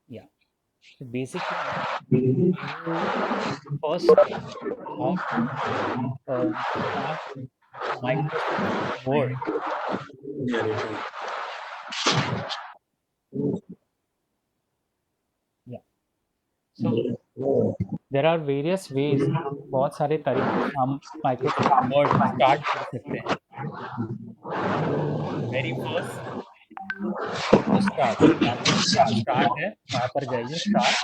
Yeah. So basically, you first have to start Microsoft Word. Yeah. So there are various ways, बहुत सारे तरीके से हम Microsoft word start कर सकते हैं. वेरी फर्स्ट टू स्टार्ट, यहाँ पे स्टार्ट है, वहाँ पर जाइए start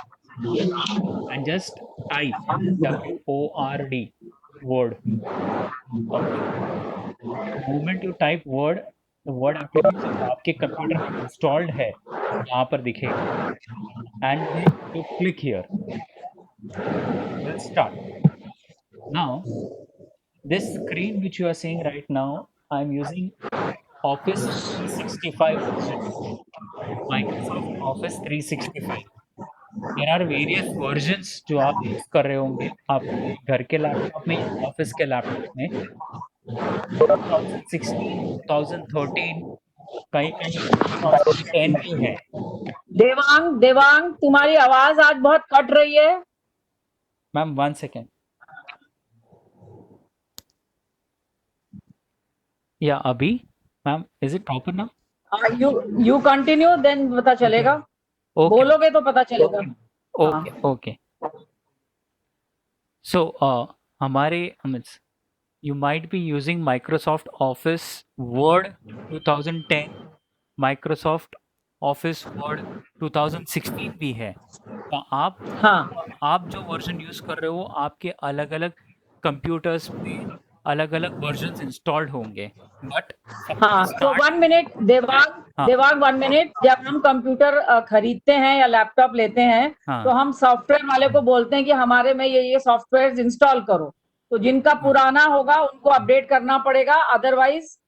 and just type WORD word. Okay, moment you type word, word application आपके कंप्यूटर में इंस्टॉल्ड है, यहाँ पर दिखेगा and then you click here, will start. Now this screen which you are seeing right now, I'm using Office 365 version, Microsoft Office 365. There are various versions जो आप use कर रहे होंगे आपके घर के लैपटॉप में या ऑफिस के लैपटॉप में. 2016, 2013, कहीं कहीं 2010 भी है. देवांग, देवांग, तुम्हारी आवाज आज बहुत कट रही है. Ma'am 1 second. या अभी मैम, इज इट प्रॉपर ना? यू कंटिन्यू, देन पता चलेगा. ओके बोलोगे तो पता चलेगा. Okay okay. सो हमारे you might be using Microsoft Office Word 2010, Microsoft Office Word 2016 भी है. तो आप जो वर्जन यूज कर रहे हो, आपके अलग अलग कंप्यूटर्स पे अलग अलग वर्जन इंस्टॉल्ड होंगे. बट तो 1 मिनट देवांग, देवांग 1 मिनट. जब हम कंप्यूटर खरीदते हैं या लैपटॉप लेते हैं, तो हम सॉफ्टवेयर वाले को बोलते हैं कि हमारे में ये सॉफ्टवेयर इंस्टॉल करो. तो जिनका पुराना होगा उनको अपडेट करना पड़ेगा. अदरवाइज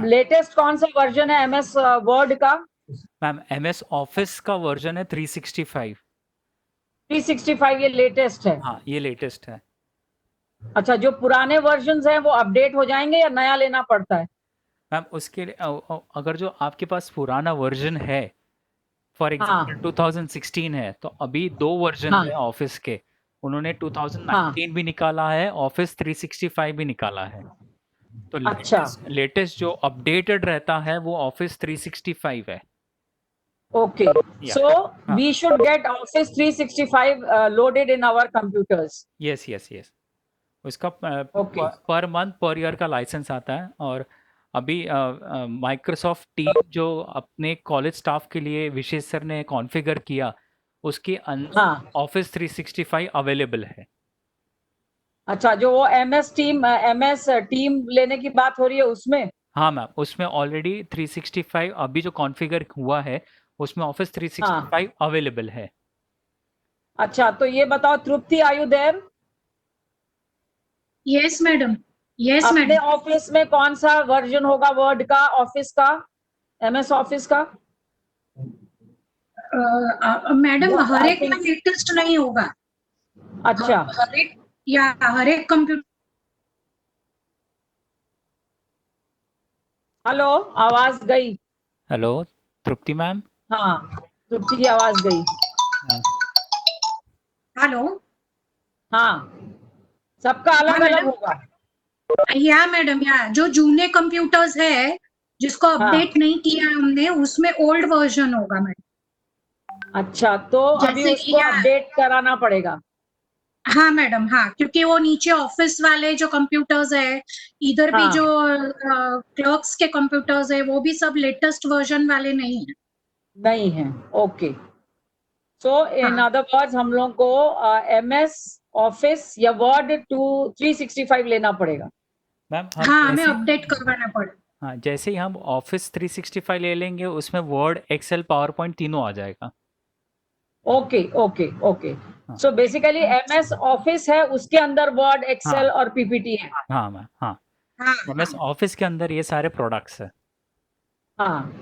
लेटेस्ट कौन सा वर्जन है MS वर्ड का? मैम MS ऑफिस का वर्जन है 365. 365 ये लेटेस्ट है? हाँ, ये लेटेस्ट है. अच्छा, जो पुराने वर्जन्स हैं वो अपडेट हो जाएंगे या नया लेना पड़ता है? मैम उसके लिए अगर जो आपके पास पुराना वर्जन है, फॉर एग्जाम्पल 2016 है, तो अभी 2 वर्जन है ऑफिस के. उन्होंने 2019 भी निकाला है, ऑफिस 365 भी निकाला है. तो लेटेस्ट जो अपडेटेड रहता है वो ऑफिस 365 है. Okay, so we should get Office 365 loaded in our computers. Yes yes yes. उसका पर मंथ पर ईयर का लाइसेंस आता है. और अभी माइक्रोसॉफ्ट टीम जो अपने कॉलेज स्टाफ के लिए विशेष सर ने कॉन्फ़िगर किया, उसके अंदर ऑफिस 365 अवेलेबल है. अच्छा, जो वो MS टीम लेने की बात हो रही है उसमें? हाँ मैम, उसमें ऑलरेडी 365 अभी जो कॉन्फ़िगर हुआ है, उसमें ऑफिस 365 अवेलेबल है. अच्छा, तो ये बताओ Tripti, are you there? Yes madam. Yes madam. अपने ऑफिस में कौन सा वर्जन होगा वर्ड का, ऑफिस का, MS ऑफिस का? मैडम हर एक में लेटेस्ट नहीं होगा. अच्छा, हर एक कंप्यूटर. हेलो, आवाज गई. हेलो तृप्ति मैम. हाँ, तृप्ति की आवाज गई. हेलो. हाँ, सबका अलग अलग होगा. या मैडम, या जो जूने कंप्यूटर्स है जिसको अपडेट नहीं किया हमने, उसमें ओल्ड वर्जन होगा मैडम. अच्छा, तो अभी उसको अपडेट कराना पड़ेगा. हाँ मैडम, हाँ, क्योंकि वो नीचे ऑफिस वाले जो कंप्यूटर्स है, इधर भी जो क्लर्क्स के कंप्यूटर्स है, वो भी सब लेटेस्ट वर्जन वाले नहीं है. Okay. So in other words हम लोग को MS ऑफिस या वर्ड 365 लेना पड़ेगा. मैम हमें अपडेट करवाना पड़ेगा. हाँ, जैसे ही हम ऑफिस 365 ले लेंगे, उसमें वर्ड, एक्सेल, पावर पॉइंट तीनों आ जाएगा. Okay okay okay. So basically MS office है, उसके अंदर वर्ड, एक्सेल और PPT है. हाँ मैम. हाँ, MS ऑफिस के अंदर ये सारे प्रोडक्ट्स है. हाँ.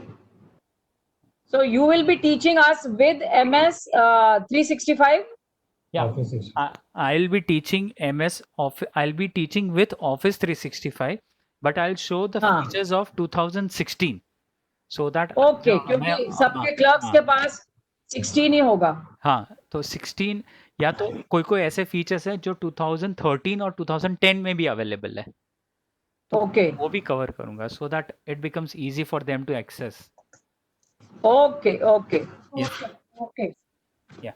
So you will be teaching us with MS 365? Yeah, Office 365. I'll be teaching MS Office. I'll be teaching with Office 365, but I'll show the हाँ features of 2016 so that okay, जो हमें क्योंकि सबके क्लर्क्स के पास 16 ही होगा। हाँ, तो 16 या तो कोई ऐसे फीचर्स है जो 2013 और 2010 में भी अवेलेबल है, तो ओके वो भी कवर करूंगा so that it becomes easy for them to access. Okay okay Yes. Okay. Yeah.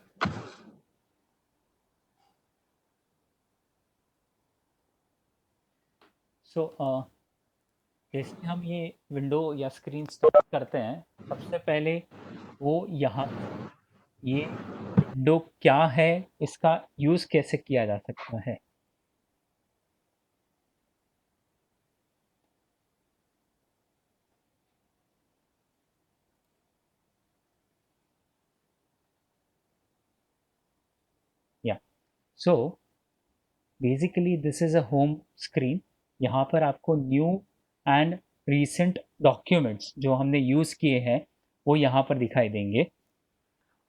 So जैसे हम ये विंडो या स्क्रीन स्टार्ट करते हैं, सबसे पहले वो यहाँ ये विंडो क्या है, इसका यूज कैसे किया जा सकता है। या so basically this is a home screen. यहाँ पर आपको न्यू एंड रीसेंट डॉक्यूमेंट्स जो हमने यूज़ किए हैं वो यहाँ पर दिखाई देंगे।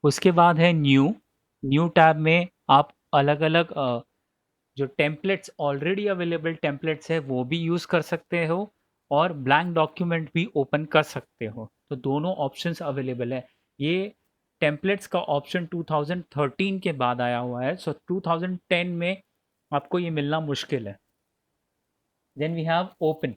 उसके बाद है न्यू टैब में आप अलग अलग जो टेम्पलेट्स ऑलरेडी अवेलेबल टेम्पलेट्स है वो भी यूज़ कर सकते हो और ब्लैंक डॉक्यूमेंट भी ओपन कर सकते हो, तो दोनों ऑप्शंस अवेलेबल है। ये टेम्पलेट्स का ऑप्शन 2013 के बाद आया हुआ है, सो 2010 में आपको ये मिलना मुश्किल है। Then we have open.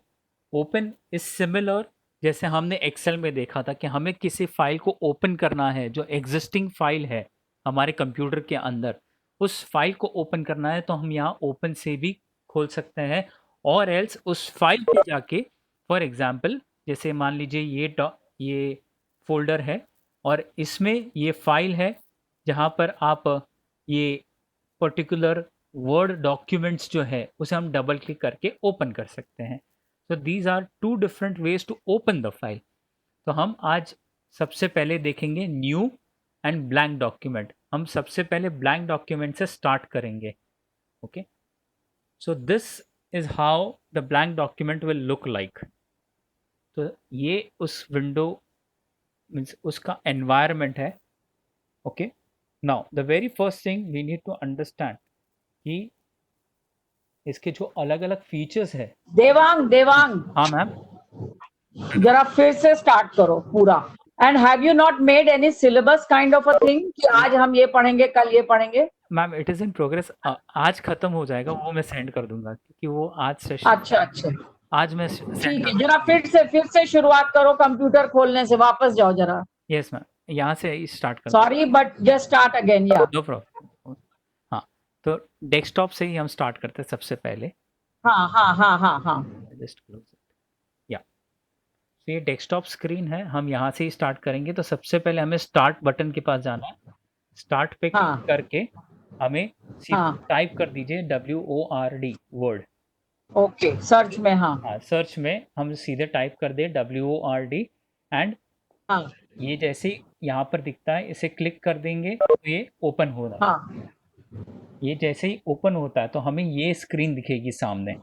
Open is similar, जैसे हमने एक्सेल में देखा था कि हमें किसी फाइल को ओपन करना है जो एग्जिस्टिंग फाइल है हमारे कंप्यूटर के अंदर, उस फाइल को ओपन करना है तो हम यहाँ ओपन से भी खोल सकते हैं, और एल्स उस फाइल पे जाके फॉर एग्जांपल जैसे मान लीजिए ये फोल्डर है और इसमें ये फाइल है जहाँ पर आप ये पर्टिकुलर वर्ड डॉक्यूमेंट्स जो है उसे हम डबल क्लिक करके ओपन कर सकते हैं। So these are two different ways to open the file. तो हम आज सबसे पहले देखेंगे न्यू एंड ब्लैंक डॉक्यूमेंट। हम सबसे पहले ब्लैंक डॉक्यूमेंट से स्टार्ट करेंगे। Okay, so this is how the blank document will look like. तो ये उस विंडो मीन्स उसका एनवायरनमेंट है। Okay, now the very first thing we need to understand कि इसके जो अलग अलग फीचर्स है। देवांग हाँ मैम, जरा फिर से स्टार्ट करो पूरा। And have you not made any syllabus kind of a thing कि आज हम ये पढ़ेंगे कल ये पढ़ेंगे? Ma'am it is in progress. आज खत्म हो जाएगा, वो मैं सेंड कर दूंगा क्योंकि वो आज सेशन। अच्छा आज मैं सेंड ठीक कर है, जरा फिर से शुरुआत करो, कंप्यूटर खोलने से वापस जाओ जरा। यस मैम, यहाँ से स्टार्ट कर। Sorry but just start again. या नो प्रॉब्लम। हाँ, तो डेस्कटॉप से ही हम स्टार्ट करते हैं सबसे पहले। हाँ जस्ट क्लोज इट। या तो ये डेस्कटॉप स्क्रीन है, हम यहाँ से ही स्टार्ट करेंगे। तो सबसे पहले हमें स्टार्ट बटन के पास जाना है। स्टार्ट पे क्लिक करके हमें टाइप कर दीजिए WORD वर्ड। ओके, सर्च में। हाँ सर्च में हम सीधे टाइप कर दे WORD एंड ये जैसे यहाँ पर दिखता है इसे क्लिक कर देंगे तो ये ओपन हो रहा है। ये जैसे ही ओपन होता है तो हमें ये स्क्रीन दिखेगी सामने।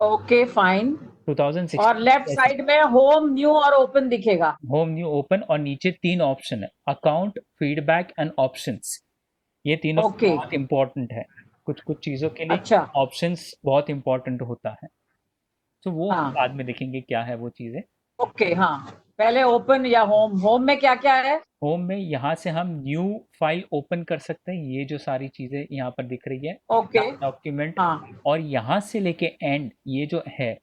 Okay fine. 2016 और लेफ्ट साइड में होम, न्यू और ओपन दिखेगा। होम, न्यू, ओपन, और नीचे 3 ऑप्शन है, अकाउंट, फीडबैक एंड ऑप्शंस। ये तीनों बहुत इंपॉर्टेंट है। कुछ चीज़ों के लिए ऑप्शंस बहुत इंपॉर्टेंट होता है, तो वो हम बाद में देखेंगे क्या है वो चीज़ें। ओके हाँ, पहले ओपन या होम में क्या क्या है? होम में यहाँ से हम न्यू फाइल ओपन कर सकते हैं। ये जो सारी चीज़ें यहाँ पर दिख रही है, ओके डॉक्यूमेंट, और यहाँ से लेके एंड ये जो है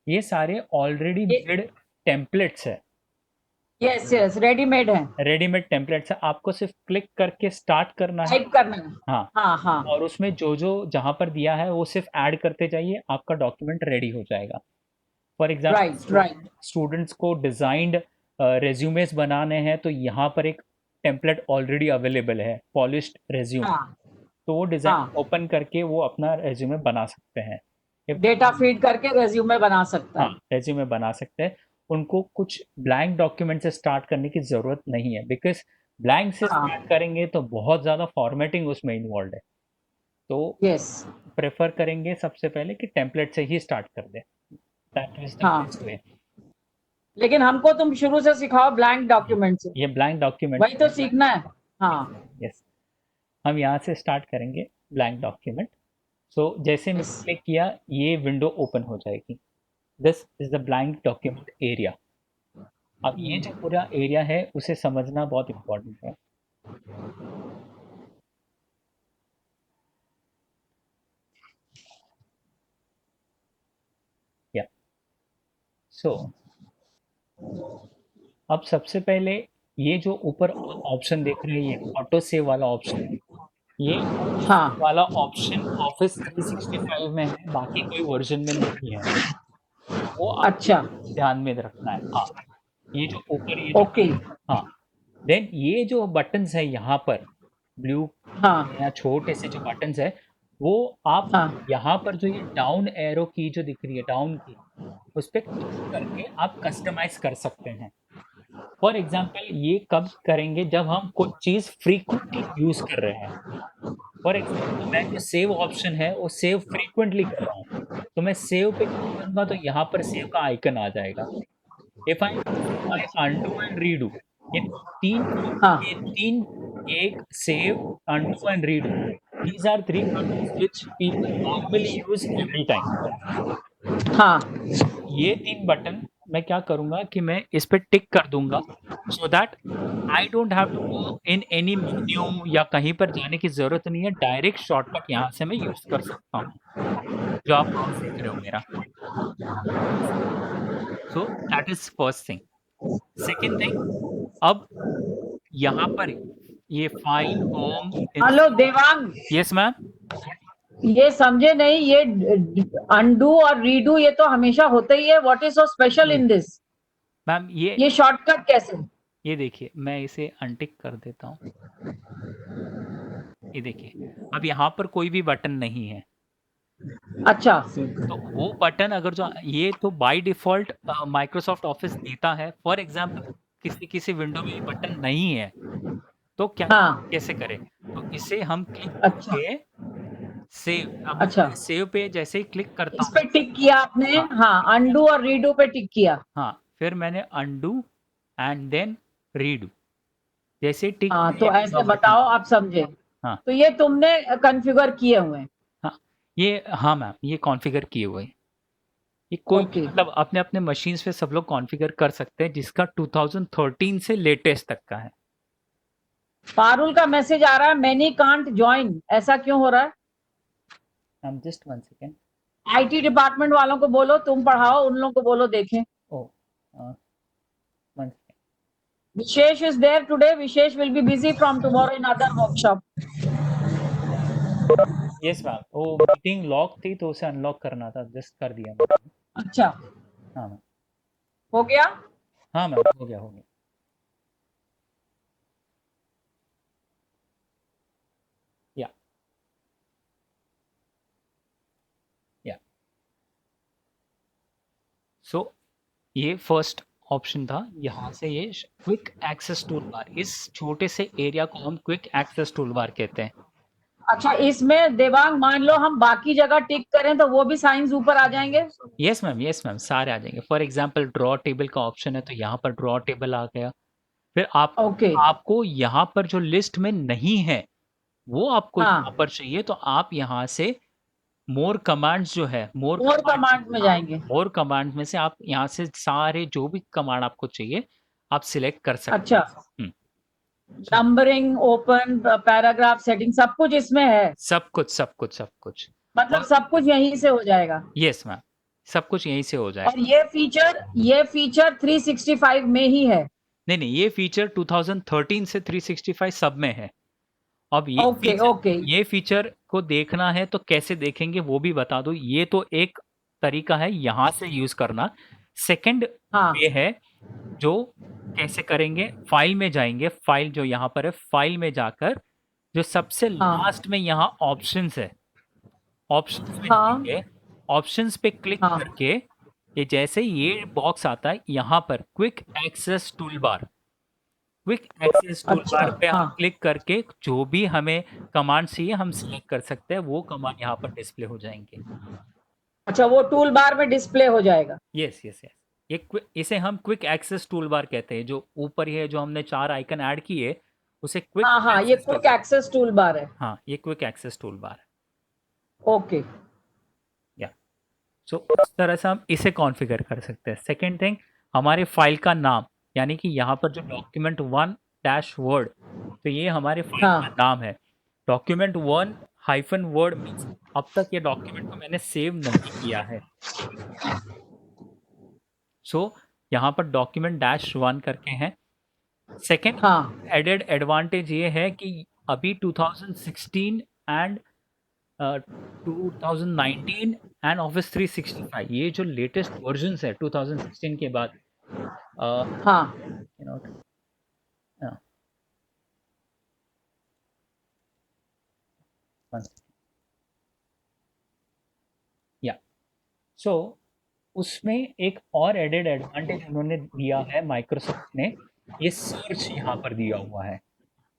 ये सारे ऑलरेडी मेड टेम्पलेट्स है। यस रेडीमेड है, रेडीमेड टेम्पलेट्स है। आपको सिर्फ क्लिक करके स्टार्ट करना है, टाइप करना है। हाँ, और उसमें जो जहाँ पर दिया है वो सिर्फ ऐड करते जाइए, आपका डॉक्यूमेंट रेडी हो जाएगा। फॉर एग्जाम्पल स्टूडेंट्स को डिजाइंड रेज्यूमेस बनाने हैं तो यहाँ पर एक टेम्पलेट ऑलरेडी अवेलेबल है, पॉलिश्ड रेज्यूमे। तो वो डिजाइन ओपन करके वो अपना रेज्यूमे बना सकते हैं, डेटा फीड करके रेज्यूमे बना सकता है। रेज्यूमे बना सकते हैं। उनको कुछ ब्लैंक डॉक्यूमेंट से स्टार्ट करने की जरूरत नहीं है, बिकॉज ब्लैंक से स्टार्ट करेंगे तो बहुत ज्यादा फॉर्मेटिंग उसमें इन्वॉल्व है। तो प्रेफर करेंगे सबसे पहले कि टेम्पलेट से ही स्टार्ट कर दे। लेकिन हमको तुम शुरू से सिखाओ ब्लैंक डॉक्यूमेंट से। ये ब्लैंक डॉक्यूमेंट वही तो सीखना है। हाँ यस। हम यहाँ से स्टार्ट करेंगे ब्लैंक डॉक्यूमेंट। सो जैसे मैं क्लिक किया ये विंडो ओपन हो जाएगी। This is the blank document area. अब ये जो पूरा एरिया है उसे समझना बहुत इम्पोर्टेंट है। या सो अब सबसे पहले ये जो ऊपर ऑप्शन देख रहे हैं ये ऑटो सेव वाला ऑप्शन है। ये हाँ वाला ऑप्शन ऑफिस 365 में है, बाकी कोई वर्जन में नहीं है। वो आप अच्छा ध्यान में रखना है। हाँ ये जो ऊपर ये जो ओके हाँ देन ये जो बटन्स है यहाँ पर ब्लू हाँ या छोटे से जो बटन्स है वो आप हाँ यहाँ पर जो ये डाउन एरो की जो दिख रही है डाउन की उस पर क्लिक करके आप कस्टमाइज कर सकते हैं। फॉर एग्जाम्पल ये कब करेंगे जब हम कोई चीज़ फ्रीक्वेंटली यूज़ कर रहे हैं। फॉर एग्जाम्पल मैं जो सेव ऑप्शन है वो सेव फ्रीक्वेंटली कर रहा हूँ तो मैं सेव पे क्लिक करूँगा तो यहाँ पर सेव का आइकन आ जाएगा। If I undo and redo ये हाँ तीन एक save undo and redo these are three buttons which people normally use every time। हाँ ये तीन बटन मैं क्या करूंगा कि मैं इस पे टिक कर दूंगा so that I don't have to go in any menu या कहीं पर जाने की जरूरत नहीं है। डायरेक्ट शॉर्टकट यहाँ से मैं यूज कर सकता हूँ जो आप माउस देख रहे हो मेरा। So that is first thing. Second thing अब यहाँ पर ये file home hello Devang, yes ma'am ये समझे नहीं, ये अनडू और रीडू ये तो हमेशा होता ही है। What is so special in this? Ma'am ये शॉर्टकट कैसे? ये देखिए मैं इसे अनटिक कर देता हूँ। ये देखिए अब यहाँ पर कोई भी बटन नहीं है। अच्छा तो वो बटन अगर जो ये तो बाय डिफॉल्ट माइक्रोसॉफ्ट ऑफिस देता है। फॉर एग्जांपल किसी किसी विंडो में बटन नहीं है तो क्या हाँ कैसे करें? तो इसे हम क्लिक अच्छा करके सेव। अब अच्छा मैं सेव पे जैसे ही क्लिक करता इस पे हूँ टिक किया आपने? हाँ हाँ अनडू और रीडू पे टिक किया। हाँ फिर मैंने अनडू एंड देन रीडू जैसे ही टिक हाँ किया, तो ये ऐसे पूरा बटन बताओ आप समझे। हाँ तो ये तुमने कॉन्फ़िगर किए हुए हैं? हाँ ये हाँ मैम ये कॉन्फ़िगर किए हुए हैं। ये कोई भी ओके मतलब अपने अपने मशीन्स पे सब लोग कॉन्फ़िगर कर सकते हैं जिसका 2013 से लेटेस्ट तक का है। पारुल का मैसेज आ रहा है मैनी कांट ज्वाइन, ऐसा क्यों हो रहा है? Ma'am just one second. IT department वालों को बोलो तुम पढ़ाओ, उन लोगों को बोलो देखें। Oh one second. Vishesh is there today. Vishesh will be busy from tomorrow in other workshop. Yes ma'am वो मीटिंग लॉक थी तो उसे अनलॉक करना था, जस्ट कर दिया मैम। अच्छा हाँ मैम हो गया? हाँ मैम हो गया हो गया। या या सो ये फर्स्ट ऑप्शन था। यहाँ से ये क्विक एक्सेस टूल बार, इस छोटे से एरिया को हम क्विक एक्सेस टूल बार कहते हैं। अच्छा इसमें देवांग मान लो हम बाकी जगह टिक करें तो वो भी साइंस ऊपर आ जाएंगे? यस मैम सारे आ जाएंगे। फॉर एग्जांपल ड्रॉ टेबल का ऑप्शन है तो यहाँ पर ड्रॉ टेबल आ गया। फिर ओके आपको यहाँ पर जो लिस्ट में नहीं है वो आपको हाँ यहाँ पर चाहिए तो आप यहाँ से मोर कमांड्स जो है मोर कमांड में जाएंगे। मोर कमांड में से आप यहाँ से सारे जो भी कमांड आपको चाहिए आप सिलेक्ट कर सकते अच्छा हैं। नंबरिंग, ओपन, पैराग्राफ, सेटिंग सब कुछ इसमें है? सब कुछ मतलब सब कुछ यहीं से हो जाएगा? यस मैम सब कुछ यहीं से हो जाएगा। और ये फीचर 365 में ही है? नहीं ये फीचर 2013 से 365 सब में है। अब ये फीचर को देखना है तो कैसे देखेंगे वो भी बता दो। ये तो एक तरीका है यहाँ से यूज करना। सेकंड ये है जो कैसे करेंगे, फाइल में जाएंगे, फाइल जो यहाँ पर है फाइल में जाकर जो सबसे लास्ट में यहाँ ऑप्शंस है, ऑप्शंस में जाएंगे, ऑप्शंस पे क्लिक करके ये जैसे ये बॉक्स आता है यहाँ पर क्विक एक्सेस टूल बार पे हम क्लिक करके जो भी हमें कमांड चाहिए हम सिलेक्ट कर सकते हैं, वो कमांड यहाँ पर डिस्प्ले हो जाएंगे। अच्छा वो टूल बार में डिस्प्ले हो जाएगा? यस ये इसे हम क्विक एक्सेस टूल बार कहते हैं। जो ऊपर ही है जो हमने 4 आइकन ऐड किए उसे क्विक हाँ हाँ, ये क्विक एक्सेस टूल बार है। हाँ, ये क्विक एक्सेस टूल बार है। ओके, या सो उस तरह से हम इसे कॉन्फ़िगर कर सकते हैं। सेकेंड थिंग, हमारे फाइल का नाम, यानी कि यहाँ पर जो डॉक्यूमेंट 1 डैश वर्ड, तो ये हमारे फाइल का हाँ नाम है। डॉक्यूमेंट 1 हाइफन वर्ड मीन्स अब तक ये डॉक्यूमेंट को मैंने सेव नहीं किया है। सो यहाँ पर डॉक्यूमेंट डैश 1 करके हैं। सेकेंड हाँ एडेड एडवांटेज ये है कि अभी 2016 एंड 2019 एंड ऑफिस 365 ये जो लेटेस्ट वर्जन्स है 2016 के बाद, हाँ you know, uh, one second. या सो उसमें एक और एडेड एडवांटेज उन्होंने दिया है माइक्रोसॉफ्ट ने, ये सर्च यहाँ पर दिया हुआ है।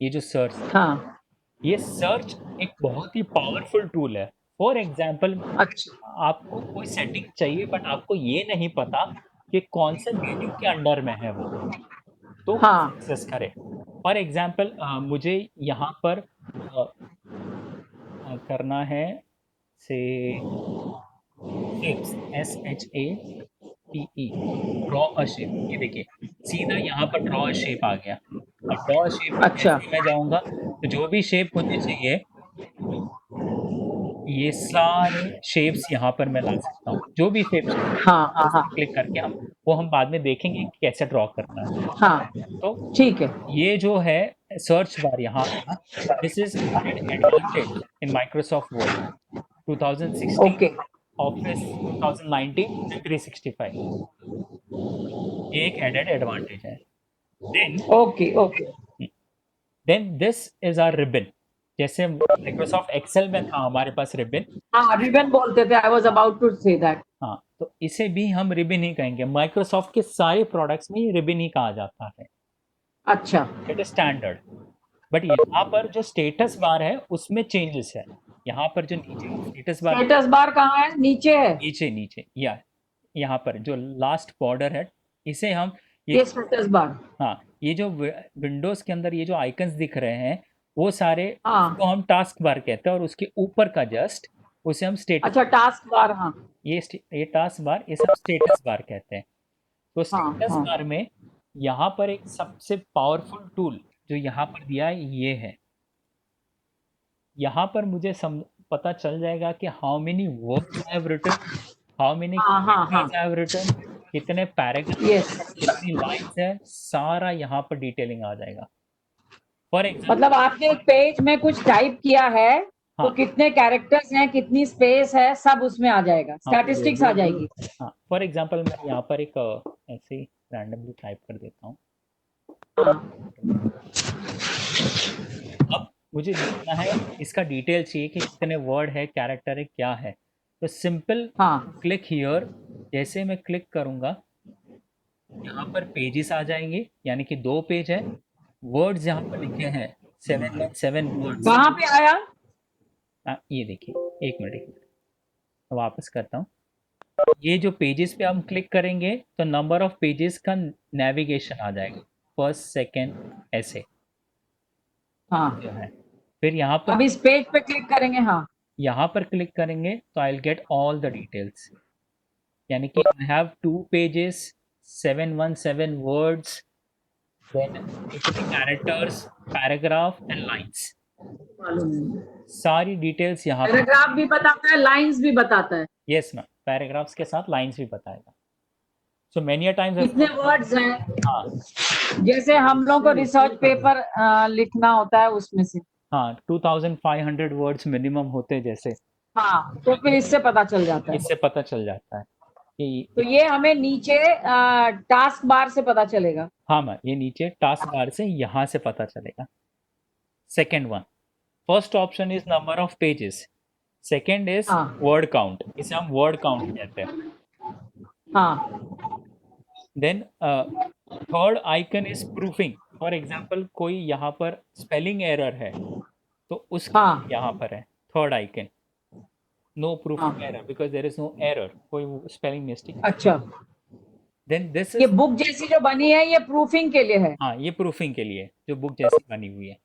ये जो सर्च, हाँ, ये सर्च एक बहुत ही पावरफुल टूल है। फॉर एग्जाम्पल, अच्छा आपको कोई सेटिंग चाहिए बट आपको ये नहीं पता कि कौन से मेन्यू के अंडर में है वो, तो हाँ एक्सेस करें। फॉर एग्जाम्पल मुझे यहाँ पर करना है से shapes, SHAPE, draw a shape. ये देखिए सीधा यहाँ पर ड्रॉ अ शेप आ गया। अब ड्रॉ अ शेप में अच्छा जैसे मैं जाऊँगा तो जो भी शेप मुझे चाहिए ये सारे शेप्स यहाँ पर मैं ला सकता हूँ। जो भी शेप्स हाँ हाँ हाँ क्लिक करके हम बाद में देखेंगे कि कैसे ड्रॉ करना है। हाँ, तो ठीक है। ये जो है सर्च बार यहाँ आया, this is advantage in Microsoft Word 2016 okay office 2019 and 365, ये एक एडेड एडवांटेज है। Then okay okay, this is our ribbon. जैसे माइक्रोसॉफ्ट एक्सेल में था हमारे पास रिबन, हाँ रिबन बोलते थे, I was about to say that. हाँ, तो इसे भी हम रिबन ही कहेंगे। माइक्रोसॉफ्ट के सारे प्रोडक्ट्स में ये रिबन ही कहा जाता है, अच्छा इट इज स्टैंडर्ड। बट यहाँ पर जो स्टेटस बार है उसमें चेंजेस है। यहाँ पर जो नीचे स्टेटस बार, स्टेटस बार कहाँ है? नीचे है नीचे नीचे या यहाँ पर जो लास्ट बॉर्डर है, इसे हम ये स्टेटस बार। हाँ, ये जो विंडोज के अंदर ये जो आइकन्स दिख रहे हैं वो सारे, हाँ उसको हम टास्क बार कहते हैं, और उसके ऊपर का जस्ट उसे हम स्टेटस, अच्छा, टास्क बार, हाँ ये टास्क बार, ये सब स्टेटस बार कहते हैं। तो हाँ स्टेटस हाँ बार में यहाँ पर एक सबसे पावरफुल टूल जो यहाँ पर दिया है ये है। यहाँ पर मुझे पता चल जाएगा कि how many words I have written, how many हाँ हाँ हाँ, कैरेक्टर्स आई हैव रिटन, कितने पैराग्राफ, यस। कितनी लाइन्स है, सारा यहाँ पर डिटेलिंग आ जाएगा। फॉर एग्जाम्पल, मतलब आपने एक पेज में कुछ टाइप किया है तो हाँ कितने कैरेक्टर्स हैं, कितनी स्पेस है, सब उसमें आ जाएगा, स्टैटिस्टिक्स आ जाएगी। हाँ, फॉर एग्जाम्पल मैं यहाँ पर एक ऐसे ही रैंडमली टाइप कर देता हूँ। हाँ अब मुझे देखना है, इसका डिटेल चाहिए कि कितने वर्ड है, कैरेक्टर है, क्या है। तो सिंपल हाँ क्लिक हियर, जैसे मैं क्लिक करूंगा यहाँ पर पेजेस आ जाएंगे, यानी कि 2 पेज है। वर्ड्स यहाँ पर लिखे हैं 717 वर्ड्स। कहाँ पे आया? ये देखिए, एक मिनट वापस करता हूँ। ये जो पेजेस पे हम क्लिक करेंगे तो नंबर ऑफ पेजेस का नेविगेशन आ जाएगा, फर्स्ट सेकंड ऐसे हाँ, जो है। फिर यहाँ पर, अब इस पेज पे क्लिक करेंगे। हाँ यहाँ पर क्लिक करेंगे तो I will get all the details, यानी कि I have 2 pages, 717 words, then कितने कैरेक्टर्स, पैराग्राफ एंड लाइंस, मालूम है। सारी डिटेल्स यहाँ पर। पैराग्राफ भी बताता है, लाइंस भी बताता है, यस मैम, पैराग्राफ्स के साथ लाइंस भी बताएगा। सो मेनी अ टाइम्स, कितने वर्ड्स हैं, हाँ जैसे हम लोग को रिसर्च पेपर लिखना होता है उसमें से। हाँ, 2500 वर्ड्स मिनिमम होते हैं जैसे, हाँ, तो फिर इससे पता चल जाता है। इससे पता चल जाता है कि तो ये हमें नीचे टास्क बार से पता चलेगा। हाँ मैम, ये नीचे टास्क बार से यहाँ से पता चलेगा। Second one, first option is number of pages, second is हाँ वर्ड काउंट, इसे हम वर्ड काउंट कहते हैं। हाँ then third icon is proofing. For example कोई यहाँ पर स्पेलिंग एरर है तो उसका हाँ यहाँ पर है थर्ड आइकन, नो प्रूफिंग हाँ, error because there is no error, कोई स्पेलिंग मिस्टेक। अच्छा देन दिस ये इज, बुक जैसी जो बनी है ये प्रूफिंग के लिए है। हाँ ये प्रूफिंग के लिए जो बुक जैसी बनी हुई है।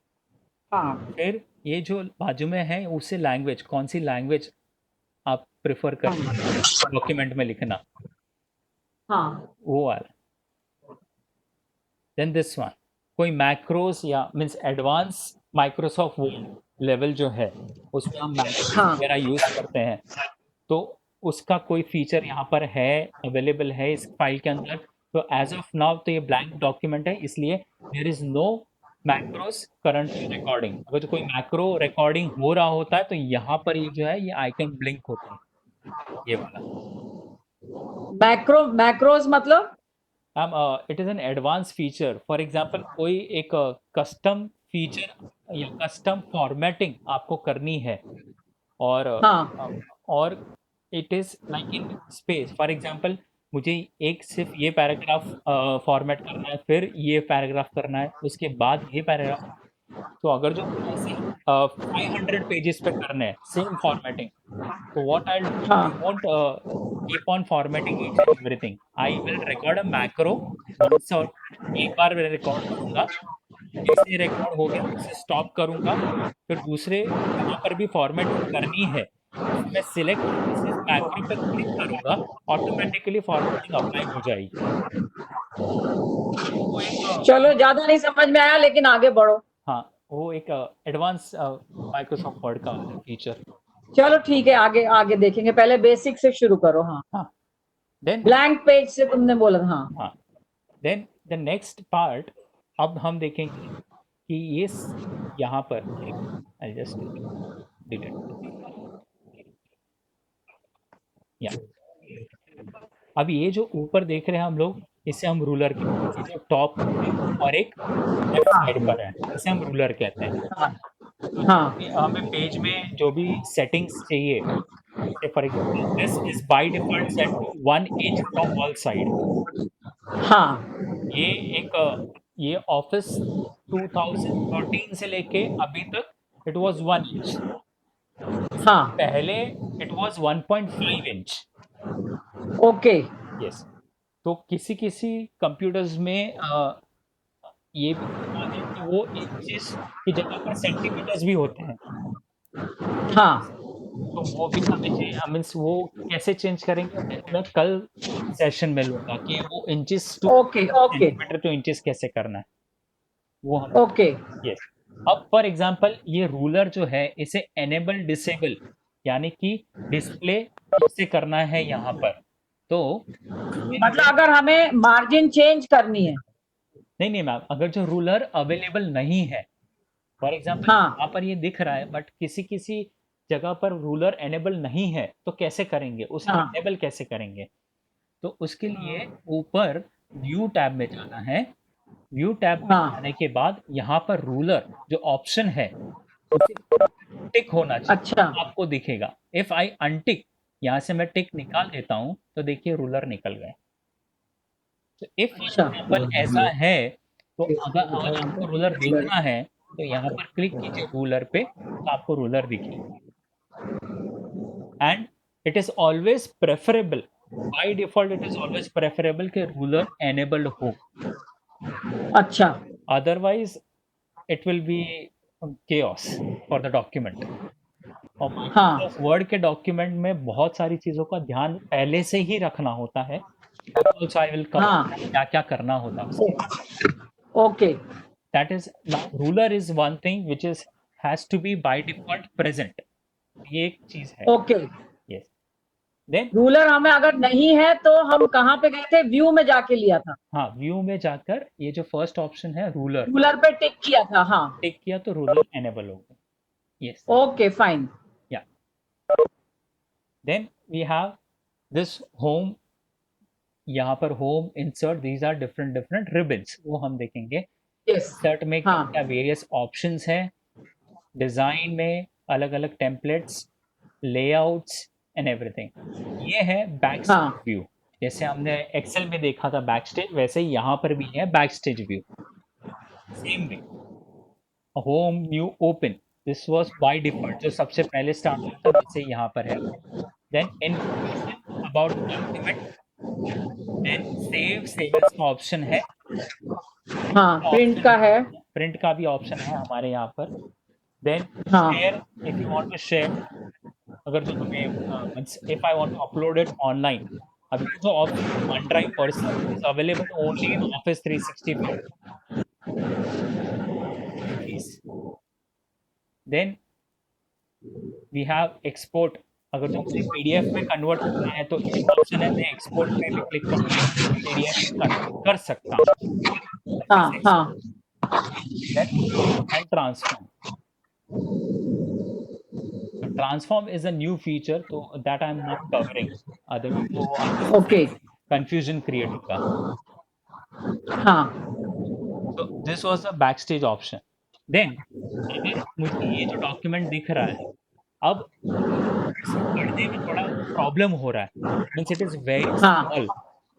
हाँ फिर ये जो बाजू में है उससे लैंग्वेज, कौन सी लैंग्वेज आप प्रेफर हाँ करते हैं डॉक्यूमेंट में लिखना, हाँ वो वाला। देन दिस वन, कोई मैक्रोस या means advance Microsoft word level जो है उसमें हम मैक्रोस हाँ वगैरह यूज करते हैं, तो उसका कोई फीचर यहाँ पर है, अवेलेबल है इस फाइल के अंदर। तो एज ऑफ नाउ तो ये ब्लैंक डॉक्यूमेंट है, इसलिए there is no macros currently recording. अगर तो कोई मैक्रो रिकॉर्डिंग हो रहा होता है तो यहाँ पर ये जो है ये आइकन ब्लिंक होता है, ये वाला। मैक्रोज मतलब? Ma'am it is an advance feature. For example कोई एक कस्टम फीचर या कस्टम फॉर्मेटिंग आपको करनी है, और हाँ और it is like in space. For example मुझे एक सिर्फ ये पैराग्राफ फॉर्मेट करना है, फिर ये पैराग्राफ करना है, उसके बाद ये पैराग्राफ। तो अगर जो ऐसे 500 पेजेस पे करने हैं same formatting, so what I'll do, I हाँ won't keep on formatting each and everything. I will record a macro once, और एक बार मैं रिकॉर्ड करूंगा, जैसे रिकॉर्ड हो गया उसे स्टॉप करूंगा, फिर दूसरे जहाँ पर भी फॉर्मेटिंग करनी है उसे मैं सिलेक्ट करके सिर्फ मैक्रो पे क्लिक करूंगा, ऑटोमेटिकली फॉर्मेटिंग अप्लाई हो जाएगी। वो एक चलो, ज्यादा नहीं समझ में आया लेकिन आगे बढ़ो। हाँ वो एक एडवांस माइक्रोसॉफ्ट वर्ड का फीचर। चलो ठीक है, आगे आगे देखेंगे, पहले बेसिक से शुरू करो। हाँ हाँ देन, ब्लैंक पेज से तुमने बोला था। हाँ हाँ देन द नेक्स्ट पार्ट, अब हम देखेंगे कि ये यहाँ पर आई जस्ट डिलीट या, अब ये जो ऊपर देख रहे हैं हम लोग, इसे हम रूलर कहते हैं। जो टॉप और एक लेफ्ट साइड पर है इसे हम रूलर कहते हैं। हाँ तो हाँ हमें पेज में जो भी सेटिंग्स चाहिए, जैसे for example this is by default set to 1 inch from all side. हाँ ये एक ये ऑफिस 2013 से लेके अभी तक इट वाज 1 इंच, हाँ पहले it was 1.5 inch. Okay yes, तो किसी किसी कंप्यूटर्स में ये भी होता है कि वो इंचेस की जगह पर सेंटीमीटर्स भी होते हैं। हाँ तो वो भी हमें मीन्स वो कैसे चेंज करेंगे, मैं कल सेशन में लूंगा कि वो inches to okay okay centimetre to inches कैसे करना है वो हम। ओके यस, अब फॉर एग्जांपल ये रूलर जो है इसे एनेबल डिसेबल, यानी कि डिस्प्ले कैसे करना है यहाँ पर। तो मतलब अगर हमें मार्जिन चेंज करनी है। नहीं नहीं मैम, अगर जो रूलर अवेलेबल नहीं है, फॉर एग्जांपल हाँ यहाँ पर ये दिख रहा है बट किसी किसी जगह पर रूलर एनेबल नहीं है, तो कैसे करेंगे उसे हाँ एनेबल कैसे करेंगे। तो उसके लिए ऊपर व्यू टैब में जाना है। व्यू टैब में हाँ जाने के बाद यहाँ पर रूलर जो ऑप्शन है उसे टिक होना चाहिए, अच्छा आपको दिखेगा। इफ आई अनटिक, यहाँ से मैं टिक निकाल देता हूँ तो देखिए रूलर निकल गए। तो इफ अच्छा एग्जाम्पल ऐसा है, तो अगर अगर आपको रूलर देखना है तो यहाँ पर क्लिक कीजिए रूलर पे, तो आपको रूलर दिखेगा। And it is always preferable, by default it is always preferable कि रूलर एनेबल्ड हो, अच्छा otherwise it will be chaos for the document. और हाँ माइक्रोसॉफ्ट वर्ड के डॉक्यूमेंट में बहुत सारी चीज़ों का ध्यान पहले से ही रखना होता है। Also I will cover हाँ क्या क्या करना होता है उसके। Okay That is, now ruler is one thing which is has to be by default present, ये एक चीज है। ओके Yes, then रूलर हमें अगर नहीं है तो हम कहाँ पे गए थे? व्यू में जाके लिया था, हाँ व्यू में जाकर ये जो फर्स्ट ऑप्शन है रूलर रूलर पे टिक किया था। हाँ टिक किया तो रूलर एनेबल हो गया। Yes, okay fine. yeah, then we have this home, यहाँ पर home insert, these are different different ribbons, वो हम देखेंगे। यस इंसर्ट में क्या हाँ क्या वेरियस ऑप्शंस हैं, डिजाइन में अलग अलग टेम्पलेट्स, लेआउट्स एंड एवरीथिंग। ये है बैक हाँ व्यू, जैसे हमने एक्सेल में देखा था बैक स्टेज, वैसे ही यहाँ पर भी है back stage view. Same way, home new open, this was by default जो सबसे पहले स्टार्ट होता था, वैसे यहाँ पर है। Then information about document, then save as का ऑप्शन है, हाँ, प्रिंट का है। प्रिंट का भी ऑप्शन है हमारे यहाँ पर। देन हाँ share, if you want to share, अगर जो हमें if I want to upload it online, अभी जो option OneDrive personal is available only in office 365 piece. Then we have export, अगर जो मुझे पीडीएफ में कन्वर्ट करना है तो एक ऑप्शन है, मैं एक्सपोर्ट पे भी क्लिक करके पीडीएफ में कन्वर्ट कर सकता हूँ। हाँ हाँ then and transform, transform is a new feature, तो that I am not covering, otherwise okay confusion create होगा। हाँ तो this was the back stage option. Then अगर मुझे ये जो डॉक्यूमेंट दिख रहा है, अब इसे पढ़ने में थोड़ा प्रॉब्लम हो रहा है, मीन्स इट इज वेरी हाँ small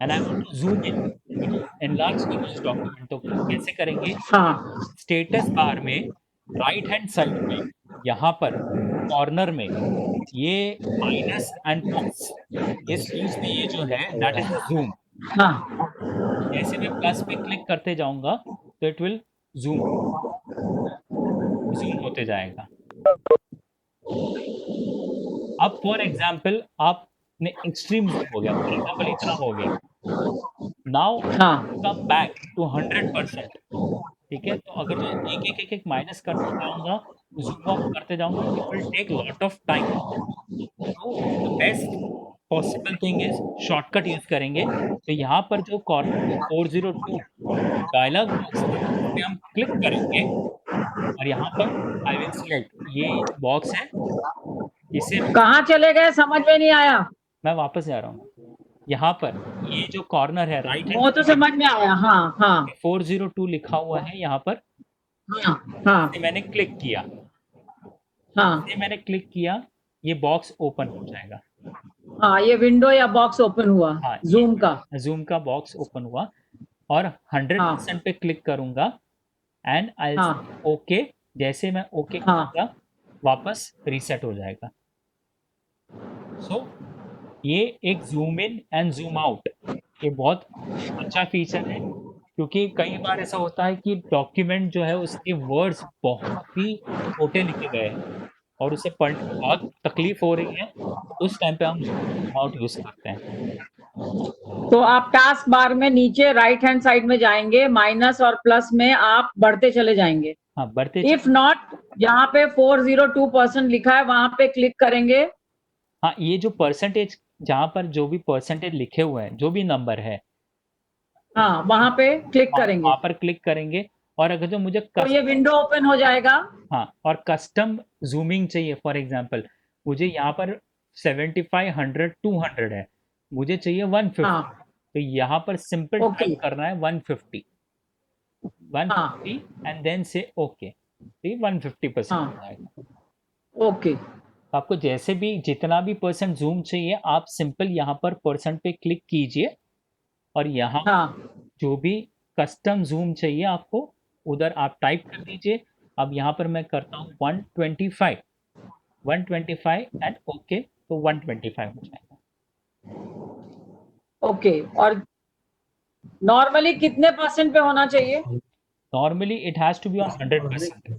and I want to zoom in, मुझे एनलार्ज करना है डॉक्यूमेंट, तो कैसे करेंगे? हाँ स्टेटस बार में राइट हैंड साइड में यहाँ पर कॉर्नर में ये माइनस एंड प्लस, इस बीच में ये जो है दैट इज द जूम। हाँ जैसे मैं प्लस पे क्लिक करते जाऊंगा तो इट विल जूम जूम होते जाएगा। अब फॉर एग्जाम्पल आपने एक्सट्रीम जूम हो गया, फॉर एग्जाम्पल इतना हो गया, नाउ हाँ कम बैक टू 100%। ठीक है, तो अगर मैं एक माइनस करते जाऊंगा, जूम आउट करते जाऊंगा, it will take lot of time. तो the best possible thing is shortcut use करेंगे। तो यहाँ पर जो कॉर्नर में 402 डायलॉग बॉक्स है, इस पे हम क्लिक करेंगे और यहाँ पर आई विल सिलेक्ट, ये बॉक्स है, इसे कहाँ चले गए, समझ में नहीं आया। मैं वापस जा रहा हूँ। यहाँ पर ये जो कॉर्नर है राइट वो तो हैंड, समझ में आया। हाँ हाँ 402 लिखा हुआ है यहाँ पर, हाँ हाँ इसे मैंने क्लिक किया, हाँ इसे मैंने क्लिक किया, ये बॉक्स ओपन हो जाएगा। हाँ, ये विंडो या बॉक्स ओपन हुआ, हाँ, जूम का। जूम का बॉक्स ओपन हुआ और 100% पे क्लिक करूंगा एंड आई हाँ ओके। जैसे मैं ओके हाँ करूंगा वापस रीसेट हो जाएगा। सो ये एक zoom in and zoom out, ये बहुत अच्छा फीचर है, क्योंकि कई बार ऐसा होता है कि डॉक्यूमेंट जो है उसके वर्ड्स बहुत ही छोटे लिखे गए हैं और उसे पढ़ने में बहुत तकलीफ हो रही है, तो उस टाइम पे हम जूम आउट यूज करते हैं। तो आप टास्क बार में नीचे राइट हैंड साइड में जाएंगे, माइनस और प्लस में आप बढ़ते चले जाएंगे। हाँ, बढ़ते इफ नॉट, जहाँ पे 402% लिखा है वहां पे क्लिक करेंगे। हाँ, ये जो परसेंटेज, जहाँ पर जो भी परसेंटेज लिखे हुए हैं, जो भी नंबर है, हाँ वहां पे क्लिक करेंगे वहाँ पर क्लिक करेंगे। और अगर जो मुझे तो ये विंडो ओपन हो जाएगा। हाँ, और कस्टम जूमिंग चाहिए, फॉर एग्जांपल मुझे यहाँ पर 75, 100, 200 है, मुझे चाहिए 150, हाँ तो यहाँ पर सिंपल ओके टाइप करना है 150, हाँ एंड देन से ओके, तो ये 150% हाँ हो जाएगा। ओके तो आपको जैसे भी जितना भी परसेंट जूम चाहिए, आप सिंपल यहाँ पर परसेंट पे क्लिक कीजिए और यहाँ हाँ जो भी कस्टम जूम चाहिए आपको उधर आप टाइप कर दीजिए। अब यहाँ पर मैं करता हूँ 125, 125 एंड ओके, तो 125 हो जाएगा। ओके। और नॉर्मली कितने परसेंट पे होना चाहिए? Normally it has to be on 100%,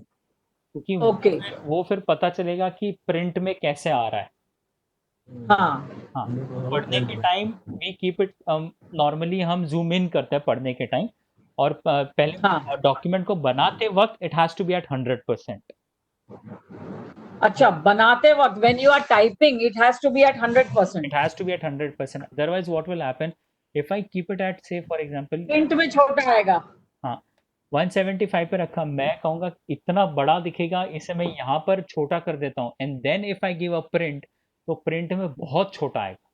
क्योंकि ओके वो फिर पता चलेगा कि प्रिंट में कैसे आ रहा है। हाँ हाँ, पढ़ने के time we keep it, normally हम जूम इन करते हैं पढ़ने के टाइम, और पहले हाँ डॉक्यूमेंट को बनाते वक्त it has to be at 100%। अच्छा, बनाते वक्त when you are typing it has to be at 100%। It has to be at 100%. Otherwise, what will happen if I keep it at, say, for example, print में छोटा आएगा। हाँ 175 पे रखा, मैं कहूँगा इतना बड़ा दिखेगा, इसे मैं यहाँ पर छोटा कर देता हूँ and then if I give a print, तो प्रिंट में बहुत छोटा आएगा।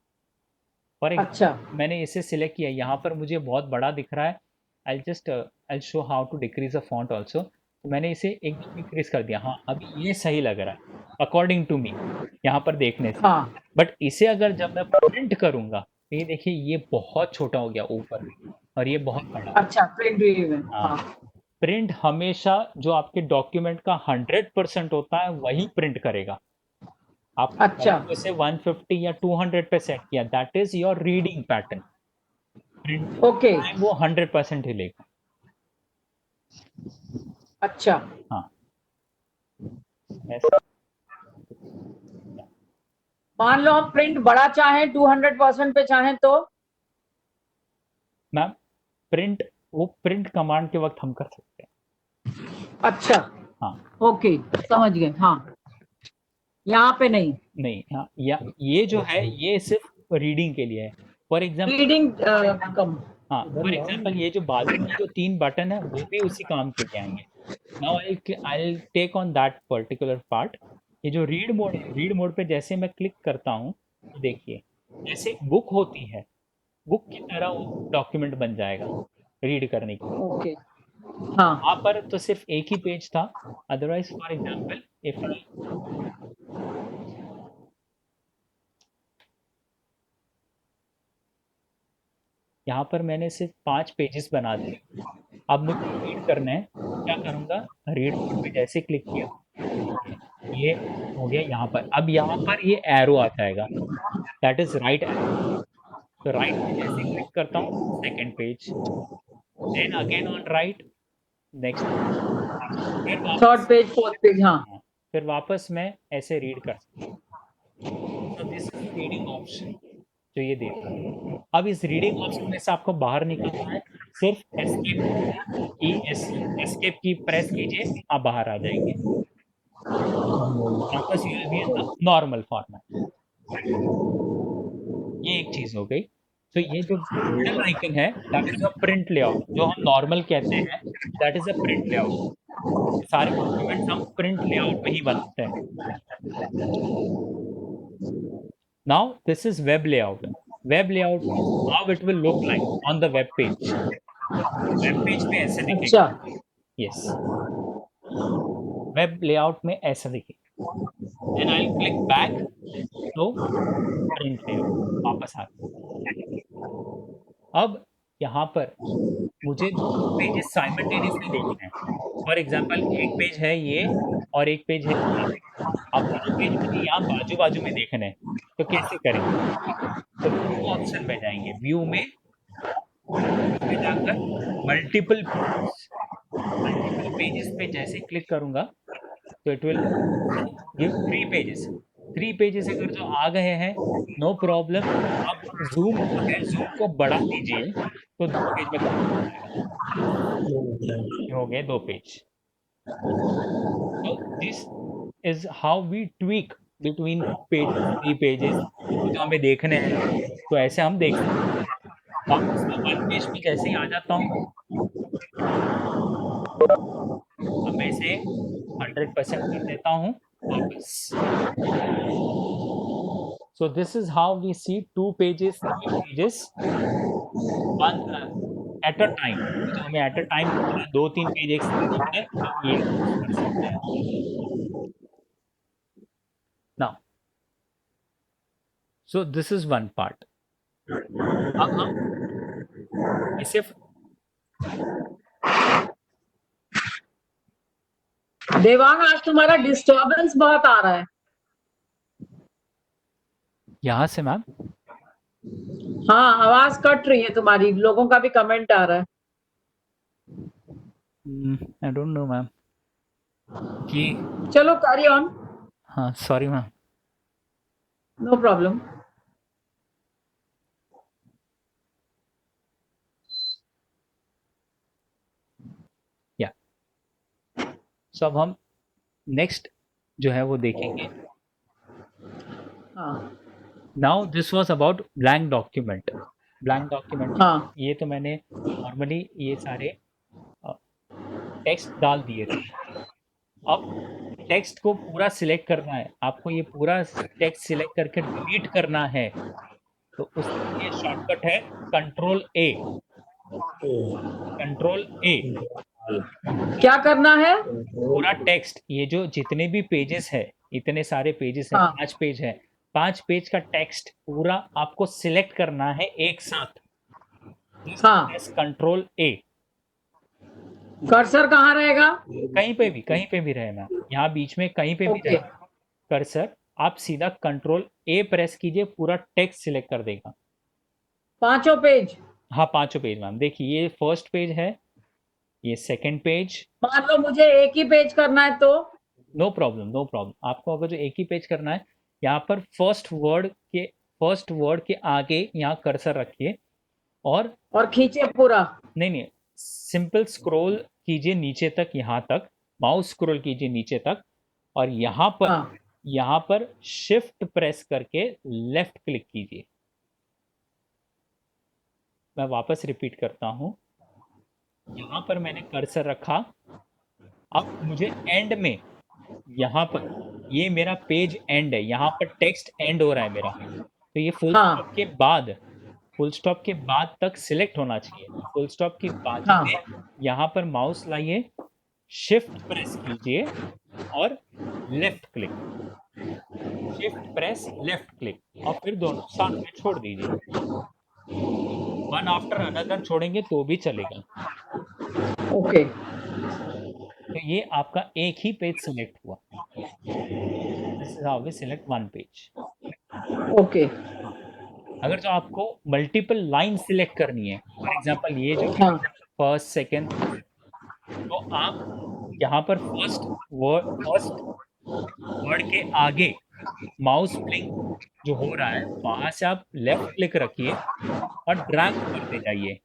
फॉर अच्छा मैंने इसे सिलेक्ट किया, यहाँ पर मुझे बहुत बड़ा दिख रहा है, I show how to decrease a font also, तो मैंने इसे एक डिक्रीज कर दिया। हाँ, अभी ये सही लग रहा है अकॉर्डिंग टू मी यहाँ पर देखने से। हाँ बट इसे अगर जब मैं प्रिंट करूंगा तो ये देखिए ये बहुत छोटा हो गया ऊपर और ये बहुत बड़ा। अच्छा, प्रिंट व्यू में। हाँ प्रिंट हमेशा जो आपके डॉक्यूमेंट का 100% होता है वही प्रिंट करेगा। आप अच्छा उसे 150 या 200 पे सेट किया, that is your reading pattern. Print okay, वो 100% ही लेगा। अच्छा, हाँ ऐसा। मान लो हम प्रिंट बड़ा चाहें 200% पे चाहें तो मैम प्रिंट, वो प्रिंट कमांड के वक्त हम कर सकते हैं। अच्छा, हाँ ओके, समझ गए, हाँ, यहाँ पे नहीं, नहीं, हाँ या ये जो है ये सिर्फ रीडिंग के लिए है। फॉर एग्जाम्पल, रीडिंग कम, हाँ फॉर एग्जाम्पल ये जो बाजू में जो 3 बटन है वो भी उसी काम के लिए आएंगे। Now I take on that particular part. ये जो रीड मोड है, रीड मोड पे जैसे मैं क्लिक करता हूँ तो देखिए जैसे बुक होती है, बुक की तरह वो डॉक्यूमेंट बन जाएगा रीड करने के लिए। ओके, हाँ, वहाँ पर तो सिर्फ एक ही पेज था, अदरवाइज फॉर एग्जाम्पल इफ यहाँ पर मैंने सिर्फ 5 पेजेस बना दिए। अब मुझे रीड करना है, क्या करूँगा, रीड मोड पे जैसे क्लिक किया, देखिए ये हो गया यहाँ पर। अब यहाँ पर ये एरो आ जाएगा, दैट इज राइट एरो। तो राइट पे जैसे क्लिक करता हूँ, second page, then again on right, next, फिर थर्ड वापस, पेज, फोर्थ पेज, हाँ, हाँ, फिर वापस मैं ऐसे रीड कर सकता हूँ। तो दिस इज रीडिंग ऑप्शन जो ये देता है। अब इस रीडिंग ऑप्शन में से आपको बाहर निकलना है, सिर्फ एस्केप की, एस्केप की प्रेस कीजिए, आप बाहर आ जाएंगे। वापस you will be in the normal format. ये एक चीज हो गई। तो ये जो गोल्डन आइकन है that is a print layout, जो हम नॉर्मल कहते हैं that is a print layout. सारे डॉक्यूमेंट्स हम प्रिंट लेआउट में ही बनाते हैं। Now this is web layout. Web layout means how it will look like on the web page. Web page पे ऐसे अच्छा, दिखेगा। यस, वेब लेआउट में ऐसा दिखेगा। Then I will click back, तो प्रिंट लेआउट वापस आ गया। अब यहाँ पर मुझे 2 पेजेस साइमल्टेनियसली देखने हैं। फॉर एग्जांपल एक पेज है ये और एक पेज है ये। अब दोनों पेज मुझे यहाँ बाजू बाजू में देखने हैं, तो कैसे करेंगे? तो व्यू ऑप्शन में जाएंगे, व्यू में जाकर मल्टीपल पेजेस, मल्टीपल पेजेस पे जैसे क्लिक करूंगा तो it will give 3 pages. 3 pages अगर जो आ गए हैं, नो प्रॉब्लम। अब जूम जो है, जूम को बढ़ा दीजिए तो 2 पेज में कन्वर्ट हो जाएगा। ये हो गए 2 पेज। तो this is how we tweak between 2 pages, 3 pages, जो हमें देखने हैं तो ऐसे हम देख सकते हैं। वापस मैं 1 पेज पे जैसे ही आ जाता हूँ, अब मैं इसे 100% कर देता हूँ वापस। So this is how we see 2 pages, 3 pages, one at a time। तो हमें at a time देखना है, 2-3 पेज एक साथ देखने हैं, हम ये यूज कर सकते हैं। Now, so this is one part। अब हम इसे देवांग, आज तुम्हारा डिस्टरबेंस बहुत आ रहा है। यहाँ से मैम, हाँ, आवाज कट रही है तुम्हारी, लोगों का भी कमेंट आ रहा है। आई डोंट नो मैम कि, चलो कैरी ऑन, हाँ sorry ma'am. No problem. Yeah so अब हम नेक्स्ट जो है वो देखेंगे। हाँ, now this was about blank document. Blank document हाँ, ये तो मैंने नॉर्मली ये सारे टेक्स्ट डाल दिए थे। अब टेक्स्ट को पूरा सिलेक्ट करना है आपको, ये पूरा टेक्स्ट सिलेक्ट करके डिलीट करना है, तो उसके लिए शॉर्टकट है कंट्रोल ए। कंट्रोल ए, क्या करना है? पूरा टेक्स्ट, ये जो जितने भी पेजेस है, इतने सारे पेजेस है, हाँ, 5 पेज है, 5 पेज का टेक्स्ट पूरा आपको सिलेक्ट करना है एक साथ। हाँ, कंट्रोल ए, कर्सर कहाँ रहेगा? कहीं पे भी रहे मैम, यहाँ बीच में कहीं पे भी ओके, रहे कर्सर, आप सीधा कंट्रोल ए प्रेस कीजिए, पूरा टेक्स्ट सिलेक्ट कर देगा। 5 पेज। हाँ, 5 पेज मैम। देखिए ये फर्स्ट पेज है, ये सेकंड पेज। मान लो मुझे एक ही पेज करना है तो? No problem, no problem. आपको अगर जो एक ही पेज करना है, यहाँ पर फर्स्ट वर्ड के आगे यहाँ कर्सर रखिए और खींचे पूरा? नहीं, सिंपल स्क्रॉल कीजिए नीचे तक, यहाँ तक माउस स्क्रॉल कीजिए नीचे तक, और हाँ। यहाँ पर शिफ्ट प्रेस करके लेफ्ट क्लिक कीजिए। मैं वापस रिपीट करता हूँ, यहाँ पर मैंने कर्सर रखा। अब मुझे एंड में, यहाँ पर ये मेरा पेज एंड है, यहाँ पर टेक्स्ट एंड हो रहा है मेरा, तो ये फुल स्टॉप के बाद तक सिलेक्ट होना चाहिए। फुल स्टॉप के बाद हाँ। में यहाँ पर माउस लाइए, शिफ्ट प्रेस कीजिए और left click, shift press left click, और फिर दोनों साथ में छोड़ दीजिए। वन आफ्टर अनदर छोड़ेंगे तो भी चलेगा। ओके। तो ये आपका एक ही पेज सिलेक्ट हुआ। This is how we select one page. Okay. अगर जो आपको मल्टीपल लाइन सिलेक्ट करनी है, फॉर एग्जांपल ये जो हाँ। फर्स्ट सेकंड, तो आप यहाँ पर फर्स्ट वर्ड के आगे माउस ब्लिंक जो हो रहा है वहां से आप लेफ्ट क्लिक रखिए और ड्रैग करते जाइए,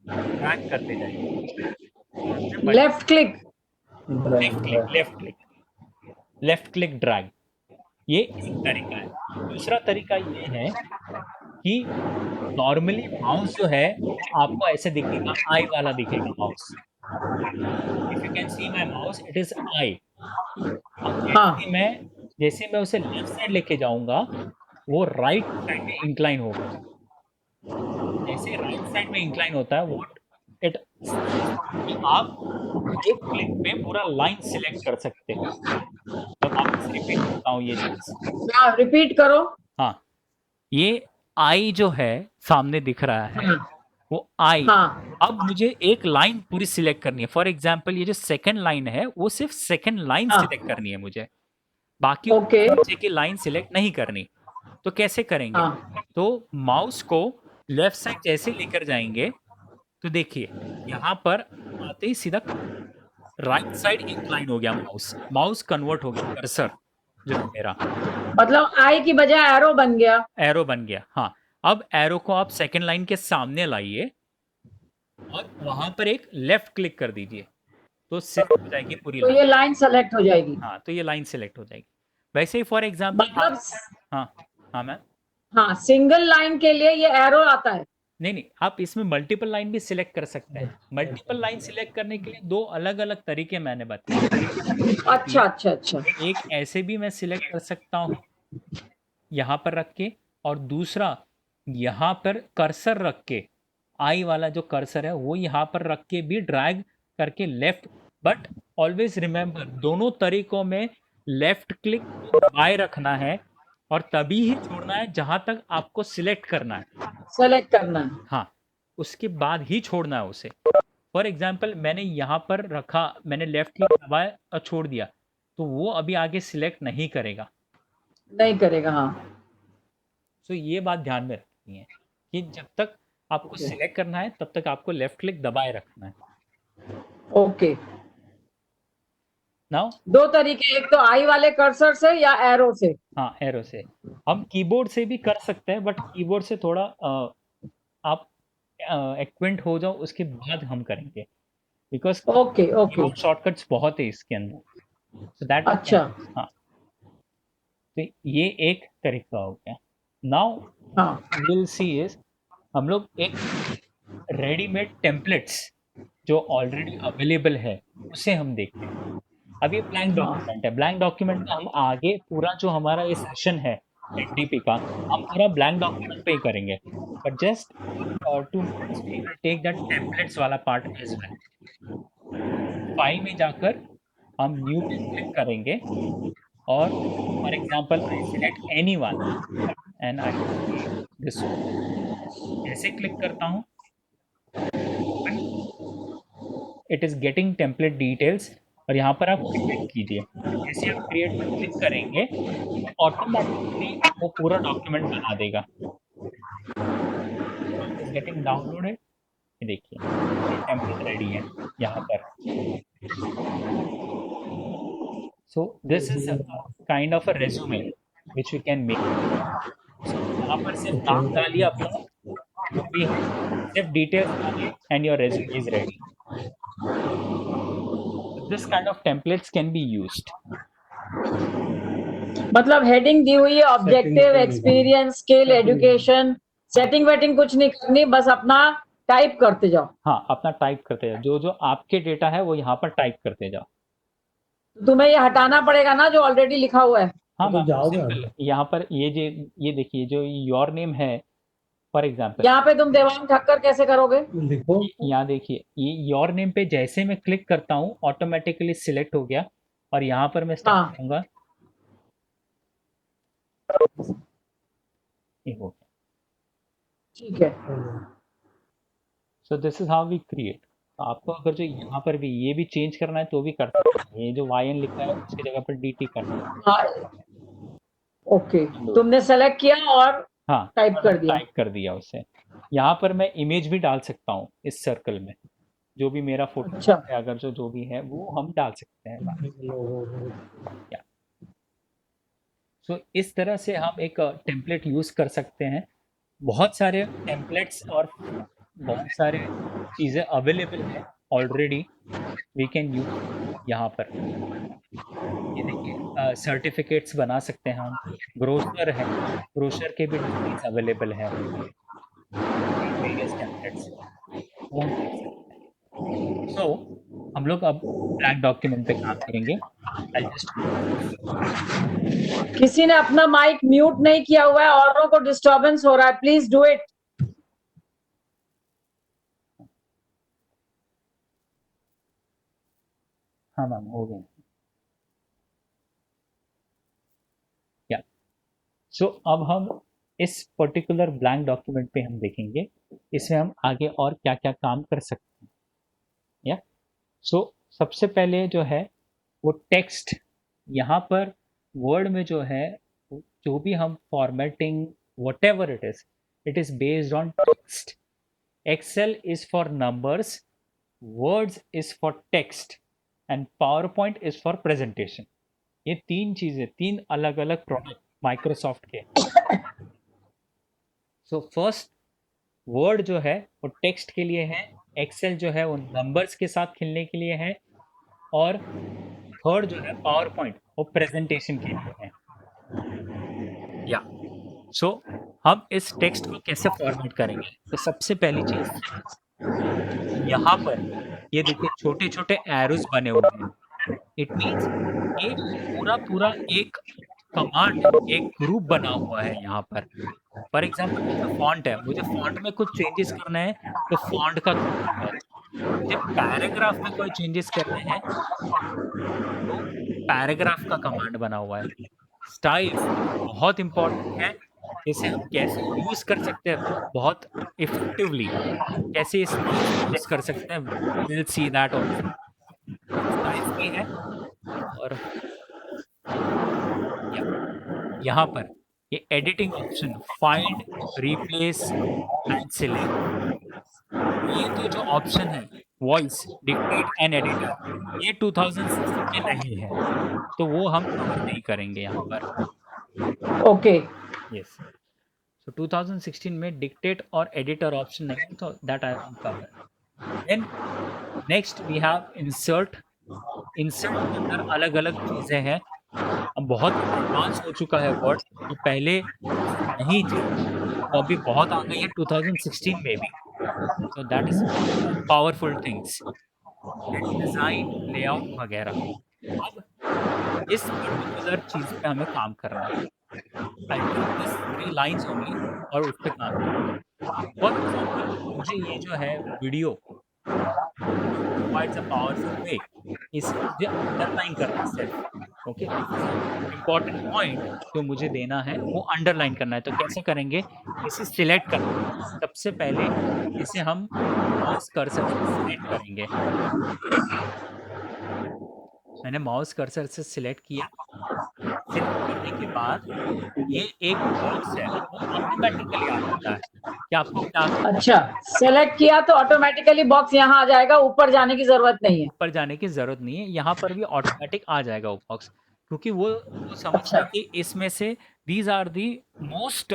ड्रैग करते जाइए। Left click, left click drag, ये एक तरीका है। दूसरा तरीका ये है कि नॉर्मली माउस जो है आपको ऐसे दिखेगा, आई वाला दिखेगा mouse. If you can see my mouse, it is I. जैसे मैं उसे लेफ्ट साइड लेके जाऊंगा, वो राइट साइड में इंक्लाइन होगा। जैसे राइट साइड में इंक्लाइन होता है, वो इट आप एक क्लिक पे पूरा लाइन सिलेक्ट कर सकते हैं। तो वापस रिपीट करता हूँ ये चीज। रिपीट करो। हाँ, ये आई जो है सामने दिख रहा है, वो आई। हाँ। अब मुझे एक लाइन पूरी सिलेक्ट करनी है। फॉर एग्जाम्पल ये जो सेकंड लाइन है, वो सिर्फ सेकंड लाइन सिलेक्ट करनी है मुझे, बाकी नीचे की लाइन सिलेक्ट नहीं करनी। तो कैसे करेंगे? तो माउस को लेफ्ट साइड जैसे लेकर जाएंगे, तो देखिए यहाँ पर आते ही सीधा राइट साइड इंक्लाइन हो गया माउस कन्वर्ट हो गया कर्सर जो मेरा, मतलब आई की बजाय एरो बन गया। एरो बन गया। हाँ, अब एरो को आप सेकंड लाइन के सामने लाइए और वहां पर एक लेफ्ट क्लिक कर दीजिए, तो सिलेक्ट हो जाएगी पूरी लाइन। तो ये लाइन सेलेक्ट हो जाएगी। हाँ, तो ये लाइन सिलेक्ट हो जाएगी। वैसे ही फॉर एग्जाम्पल मतलब हाँ मैम। हाँ, सिंगल लाइन के लिए ये एरो आता है? नहीं, आप इसमें मल्टीपल लाइन भी सिलेक्ट कर सकते हैं। मल्टीपल लाइन सिलेक्ट करने के लिए दो अलग अलग तरीके मैंने बताए। अच्छा। एक ऐसे भी मैं सिलेक्ट कर सकता हूँ यहाँ पर रख के, और दूसरा यहाँ पर कर्सर रख के, आई वाला जो कर्सर है वो यहाँ पर रख के भी ड्रैग करके लेफ्ट। बट ऑलवेज रिमेंबर, दोनों तरीकों में लेफ्ट क्लिक दबाए रखना है और तभी ही छोड़ना है जहां तक आपको सिलेक्ट करना है। हाँ, उसके बाद ही छोड़ना है उसे। फॉर एग्जाम्पल मैंने यहाँ पर रखा, मैंने लेफ्ट क्लिक दबाया और छोड़ दिया, तो वो अभी आगे सिलेक्ट नहीं करेगा। हाँ। तो ये बात ध्यान में रखनी है कि जब तक आपको सिलेक्ट करना है तब तक आपको लेफ्ट क्लिक दबाए रखना है। ओके। नाउ दो तरीके, एक तो आई वाले कर्सर से या एरो से? हाँ, एरो से। हम कीबोर्ड से भी कर सकते हैं, बट कीबोर्ड से थोड़ा आप एक्वेंट हो जाओ, उसके बाद हम करेंगे, बिकॉज ओके शॉर्टकट्स बहुत है इसके अंदर। सो दैट अच्छा। हाँ, तो ये एक तरीका हो गया। नाउ विल सी इज, हम लोग एक रेडीमेड टेम्पलेट्स जो ऑलरेडी अवेलेबल है उसे हम देखते हैं। अब ये ब्लैंक डॉक्यूमेंट है। ब्लैंक डॉक्यूमेंट में हम आगे पूरा जो हमारा ये सेशन है एनडीपी का, हम पूरा ब्लैंक डॉक्यूमेंट पे ही करेंगे, but just to take that templates वाला पार्ट एज वेल। फाइल में जाकर हम न्यू पे क्लिक करेंगे और for example I select anyone and I this one. ऐसे क्लिक करता हूँ, it is getting template details, और यहाँ पर आप क्रिएट कीजिए। जैसे आप क्रिएट पर क्लिक करेंगे, ऑटोमेटिकली वो पूरा डॉक्यूमेंट बना देगा। Getting downloaded. ये देखिए टेम्पलेट रेडी है यहाँ पर। So this is kind of a resume which we can make. यहाँ पर सिर्फ नाम डालिए अपना, जो भी है सिर्फ डिटेल्स डालिए and your resume is ready. This kind of templates can be used. मतलब हेडिंग दी हुई है, objective, experience, skill, education, setting waiting कुछ नहीं करनी, बस अपना टाइप करते जाओ। हाँ, अपना टाइप करते जाओ, जो जो आपके डेटा है वो यहाँ पर टाइप करते जाओ। तुम्हें ये हटाना पड़ेगा ना जो ऑलरेडी लिखा हुआ है। हाँ मैम, सिंपल यहाँ पर ये देखिए जो योर नेम है फॉर एग्जाम्पल, यहाँ पे तुम देवांग ठक्कर कैसे करोगे? यहाँ देखिए ये योर नेम पे जैसे मैं क्लिक करता हूँ ऑटोमेटिकली सिलेक्ट हो गया, और यहाँ पर मैं स्टार्ट करूंगा, ये हो गया। ठीक है। So this is how we create. आपको अगर जो यहाँ पर भी ये भी चेंज करना है तो भी कर सकते हैं, ये जो YN लिखा है उसकी जगह पर DT करना है। ओके, तुमने सेलेक्ट किया और हाँ टाइप कर दिया उसे। यहाँ पर मैं इमेज भी डाल सकता हूँ इस सर्कल में, जो भी मेरा फोटो अच्छा। है अगर जो भी है वो हम डाल सकते हैं। सो इस तरह से हम एक टेम्पलेट यूज कर सकते हैं। बहुत सारे टेम्पलेट्स और बहुत सारे चीज़ें अवेलेबल है ऑलरेडी, वी कैन यूज यहाँ पर। ये देखिए सर्टिफिकेट्स बना सकते हैं हम, ब्रोशर है, ब्रोशर के भी डिटेल्स अवेलेबल है, वेरियस टेम्पलेट्स वो हम देख सकते हैं। सो हम लोग अब ब्लैंक डॉक्यूमेंट पे काम करेंगे। किसी ने अपना माइक म्यूट नहीं किया हुआ है, औरों को डिस्टर्बेंस हो रहा है, प्लीज डू इट। हाँ मैम, हो गए। या सो अब हम इस पर्टिकुलर ब्लैंक डॉक्यूमेंट पे हम देखेंगे इसमें हम आगे और क्या क्या काम कर सकते हैं। या सो सबसे पहले जो है वो टेक्स्ट, यहाँ पर वर्ड में जो है जो भी हम formatting whatever it is based on text. Excel is for numbers, words is for text and PowerPoint is for presentation. ये तीन चीजें, तीन अलग अलग प्रोडक्ट माइक्रोसॉफ्ट के। सो फर्स्ट वर्ड जो है वो टेक्स्ट के लिए है, एक्सेल जो है वो नंबर्स के साथ खेलने के लिए है, और थर्ड जो है पावर पॉइंट वो प्रेजेंटेशन के लिए है। या सो हम इस टेक्स्ट को कैसे फॉर्मेट करेंगे? तो सबसे पहली चीज यहाँ पर ये देखिए छोटे छोटे एरोज बने हुए हैं। इट मीन्स एक पूरा एक कमांड, एक ग्रुप बना हुआ है यहाँ पर। फॉर एग्जाम्पल फॉन्ट है, मुझे फॉन्ट में कुछ चेंजेस करना है तो फॉन्ट का ग्रुप है। मुझे पैराग्राफ में कोई चेंजेस करने हैं तो पैराग्राफ का कमांड बना हुआ है। स्टाइल बहुत इंपॉर्टेंट है, इसे हम कैसे यूज कर सकते हैं बहुत इफेक्टिवली, कैसे इस यूज कर सकते हैं, will see that also. Style की है, और यहाँ पर ये editing option find, replace and select, ये जो ऑप्शन है वॉइस, डिक्टेट एंड एडिटर, ये 2016 में नहीं है तो वो हम कवर नहीं करेंगे यहाँ पर। Okay, yes. सो 2016 में डिक्टेट और एडिटर ऑप्शन नहीं है, तो that I will cover. Then next we have insert. Insert के अंदर अलग अलग चीज़ें हैं, अब बहुत एडवांस हो चुका है वर्ड, तो पहले नहीं थी तो अभी बहुत आ गई है 2016 में भी। So that is powerful things, design, layout वगैरह। अब इस पर्टिकुलर चीज़ पे हमें काम करना है, दिस 3 लाइन्स होंगी और उस पर काम करना है। फॉर एग्जाम्पल मुझे ये जो है वीडियो प्रोवाइड्स अ पावरफुल वे, इसे मुझे अंडरलाइन करना है सिर्फ। ओके, इम्पॉर्टेंट पॉइंट जो मुझे देना है वो अंडरलाइन करना है, तो कैसे करेंगे? इसे सिलेक्ट करना है। सबसे पहले इसे हम माउस कर्सर से सिलेक्ट करेंगे। मैंने माउस कर्सर से सिलेक्ट किया। सिलेक्ट करने के बाद ये एक बॉक्स है वो ऑटोमेटिकली आ जाता है, कि आपको क्या अच्छा, सेलेक्ट किया तो ऑटोमेटिकली बॉक्स यहाँ आ जाएगा, ऊपर जाने की जरूरत नहीं है। ऊपर जाने की जरूरत नहीं है, यहाँ पर भी ऑटोमेटिक आ जाएगा वो बॉक्स, क्योंकि वो समझता है अच्छा, कि इसमें से these are the most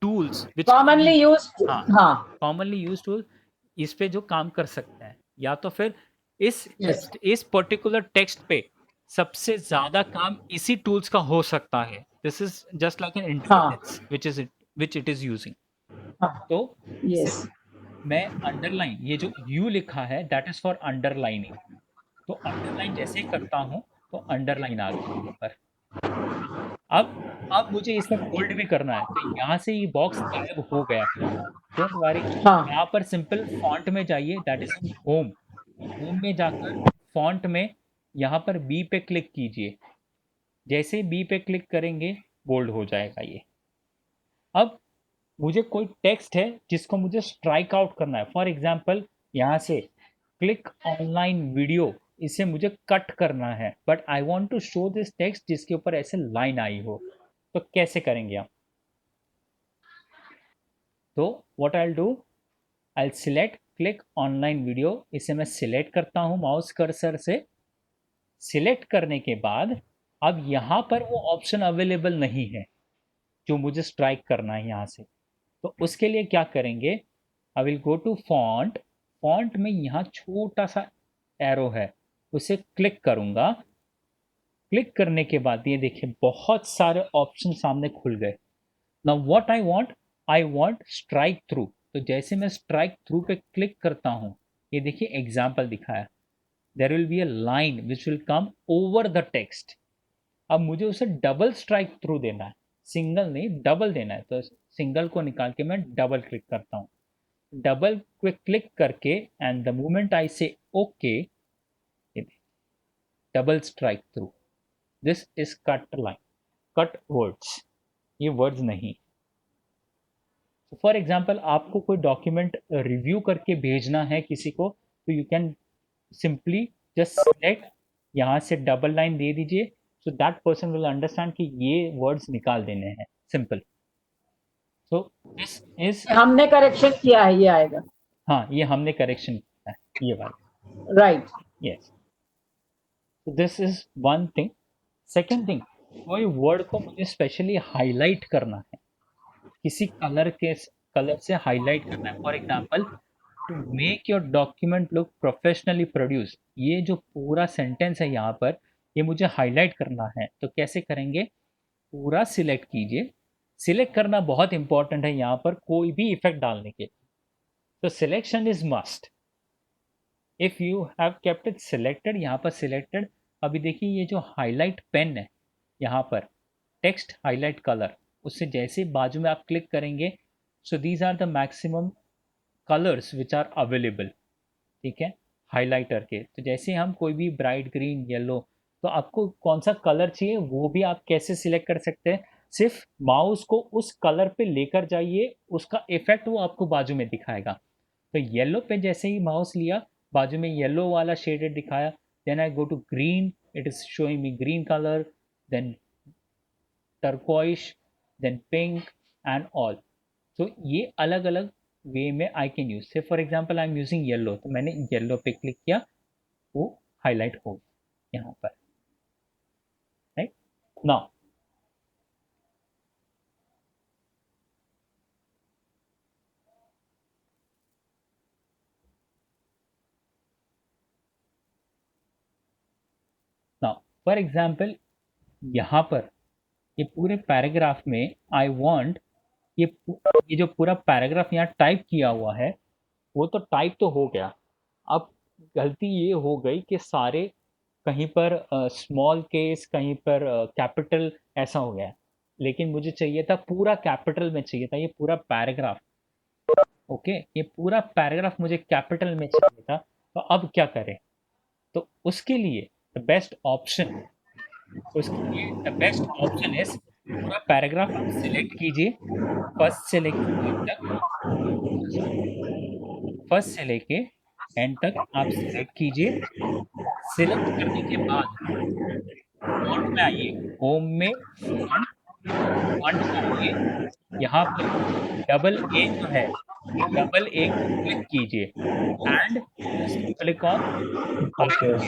tools which commonly use. हाँ हाँ, कॉमनली यूज टूल इस पे जो काम कर सकते हैं, या तो फिर यस, इस पर्टिकुलर टेक्स्ट पे सबसे ज्यादा काम इसी टूल्स का हो सकता है। This is just like an हाँ, intelligence which it is using. हाँ, तो यस, सिर्फ मैं अंडरलाइन, ये जो यू लिखा है दैट इज फॉर अंडरलाइनिंग, तो अंडरलाइन जैसे ही करता हूं तो अंडरलाइन आ गया यहाँ पर। अब मुझे इसमें बोल्ड भी करना है, तो यहाँ से ये बॉक्स गायब हो गया है। डोंट वरी, हाँ, यहाँ पर सिंपल फॉन्ट में जाइए, that is in home. Home में जाकर फॉन्ट में यहाँ पर बी पे क्लिक कीजिए। जैसे बी पे क्लिक करेंगे बोल्ड हो जाएगा ये। अब मुझे कोई टेक्स्ट है जिसको मुझे स्ट्राइक आउट करना है, फॉर एग्जाम्पल यहाँ से क्लिक ऑनलाइन वीडियो, इसे मुझे कट करना है, but I want to show this text जिसके ऊपर ऐसे लाइन आई हो, तो कैसे करेंगे आप? तो what I do, I select click online video, इसे मैं सिलेक्ट करता हूँ माउस कर्सर से। सिलेक्ट करने के बाद अब यहाँ पर वो ऑप्शन अवेलेबल नहीं है जो मुझे स्ट्राइक करना है यहाँ से। तो उसके लिए क्या करेंगे, I will go to font. Font में यहाँ छोटा सा एरो है, उसे क्लिक करूंगा। क्लिक करने के बाद ये देखिए बहुत सारे ऑप्शन सामने खुल गए। Now what I want strike through. तो जैसे मैं स्ट्राइक थ्रू पे क्लिक करता हूँ, ये देखिए एग्जाम्पल दिखाया, there will be a line which will come over the text. अब मुझे उसे डबल स्ट्राइक थ्रू देना है, सिंगल नहीं डबल देना है, तो सिंगल को निकाल के मैं डबल क्लिक करता हूँ। डबल क्लिक करके एंड द मोमेंट आई से okay, double strike through, this is cut line, cut words, ये वर्ड्स नहीं। फॉर एग्जाम्पल आपको कोई डॉक्यूमेंट रिव्यू करके भेजना है किसी को, तो you can simply just select, यहाँ से डबल लाइन दे दीजिए, so that person will understand कि ये वर्ड्स निकाल देने हैं, सिंपल। सो दिस इज, हमने करेक्शन किया है, ये आएगा। हाँ ये हमने करेक्शन किया है, ये वाला, right. Yes. This is one thing. Second thing, कोई वर्ड को मुझे स्पेशली हाईलाइट करना है, किसी कलर से हाईलाइट करना है। For example, to make your document look professionally produce, ये जो पूरा सेंटेंस है यहाँ पर, ये मुझे हाईलाइट करना है, तो कैसे करेंगे, पूरा सिलेक्ट कीजिए। सिलेक्ट करना बहुत इंपॉर्टेंट है यहाँ पर कोई भी इफेक्ट डालने के, तो selection is must. If you have kept it selected, यहाँ पर सिलेक्टेड, अभी देखिए ये जो हाईलाइट पेन है यहाँ पर, टेक्स्ट हाईलाइट कलर, उससे जैसे बाजू में आप क्लिक करेंगे, so these are the maximum colours which are available, ठीक है, हाइलाइटर के। तो जैसे हम कोई भी ब्राइट ग्रीन, येलो, तो आपको कौन सा कलर चाहिए वो भी आप कैसे सिलेक्ट कर सकते हैं, सिर्फ माउस को उस कलर पे लेकर जाइए, उसका इफेक्ट वो आपको बाजू में दिखाएगा। तो येलो पे जैसे ही माउस लिया, बाजू में येलो वाला शेडेड दिखाया, then I go to green, it is showing me green colour, then turquoise, then pink and all. तो ये अलग अलग वे में I can use say, for example I am using yellow, तो मैंने येलो पे क्लिक किया, वो हाईलाइट हो गया यहाँ पर, right. Now now for example यहाँ पर ये पूरे पैराग्राफ में आई वांट, ये जो पूरा पैराग्राफ यहाँ टाइप किया हुआ है, वो तो टाइप तो हो गया। अब गलती ये हो गई कि सारे कहीं पर स्मॉल केस, कहीं पर कैपिटल, ऐसा हो गया। लेकिन मुझे चाहिए था पूरा कैपिटल में चाहिए था ये पूरा पैराग्राफ, ओके, ये पूरा पैराग्राफ मुझे कैपिटल में चाहिए था। तो अब क्या करें, तो उसके लिए द बेस्ट ऑप्शन, उसके लिए द बेस्ट ऑप्शन इज, पूरा पैराग्राफ आप सिलेक्ट कीजिए, फर्स्ट से लेके एंड तक, फर्स्ट से लेके एंड तक आप सिलेक्ट कीजिए। सिलेक्ट करने के बाद फॉन्ट में आइए, होम में फॉन्ट, फॉन्ट जाइए, यहाँ पर डबल ए जो है, डबल ए को क्लिक कीजिए and just click on upper case.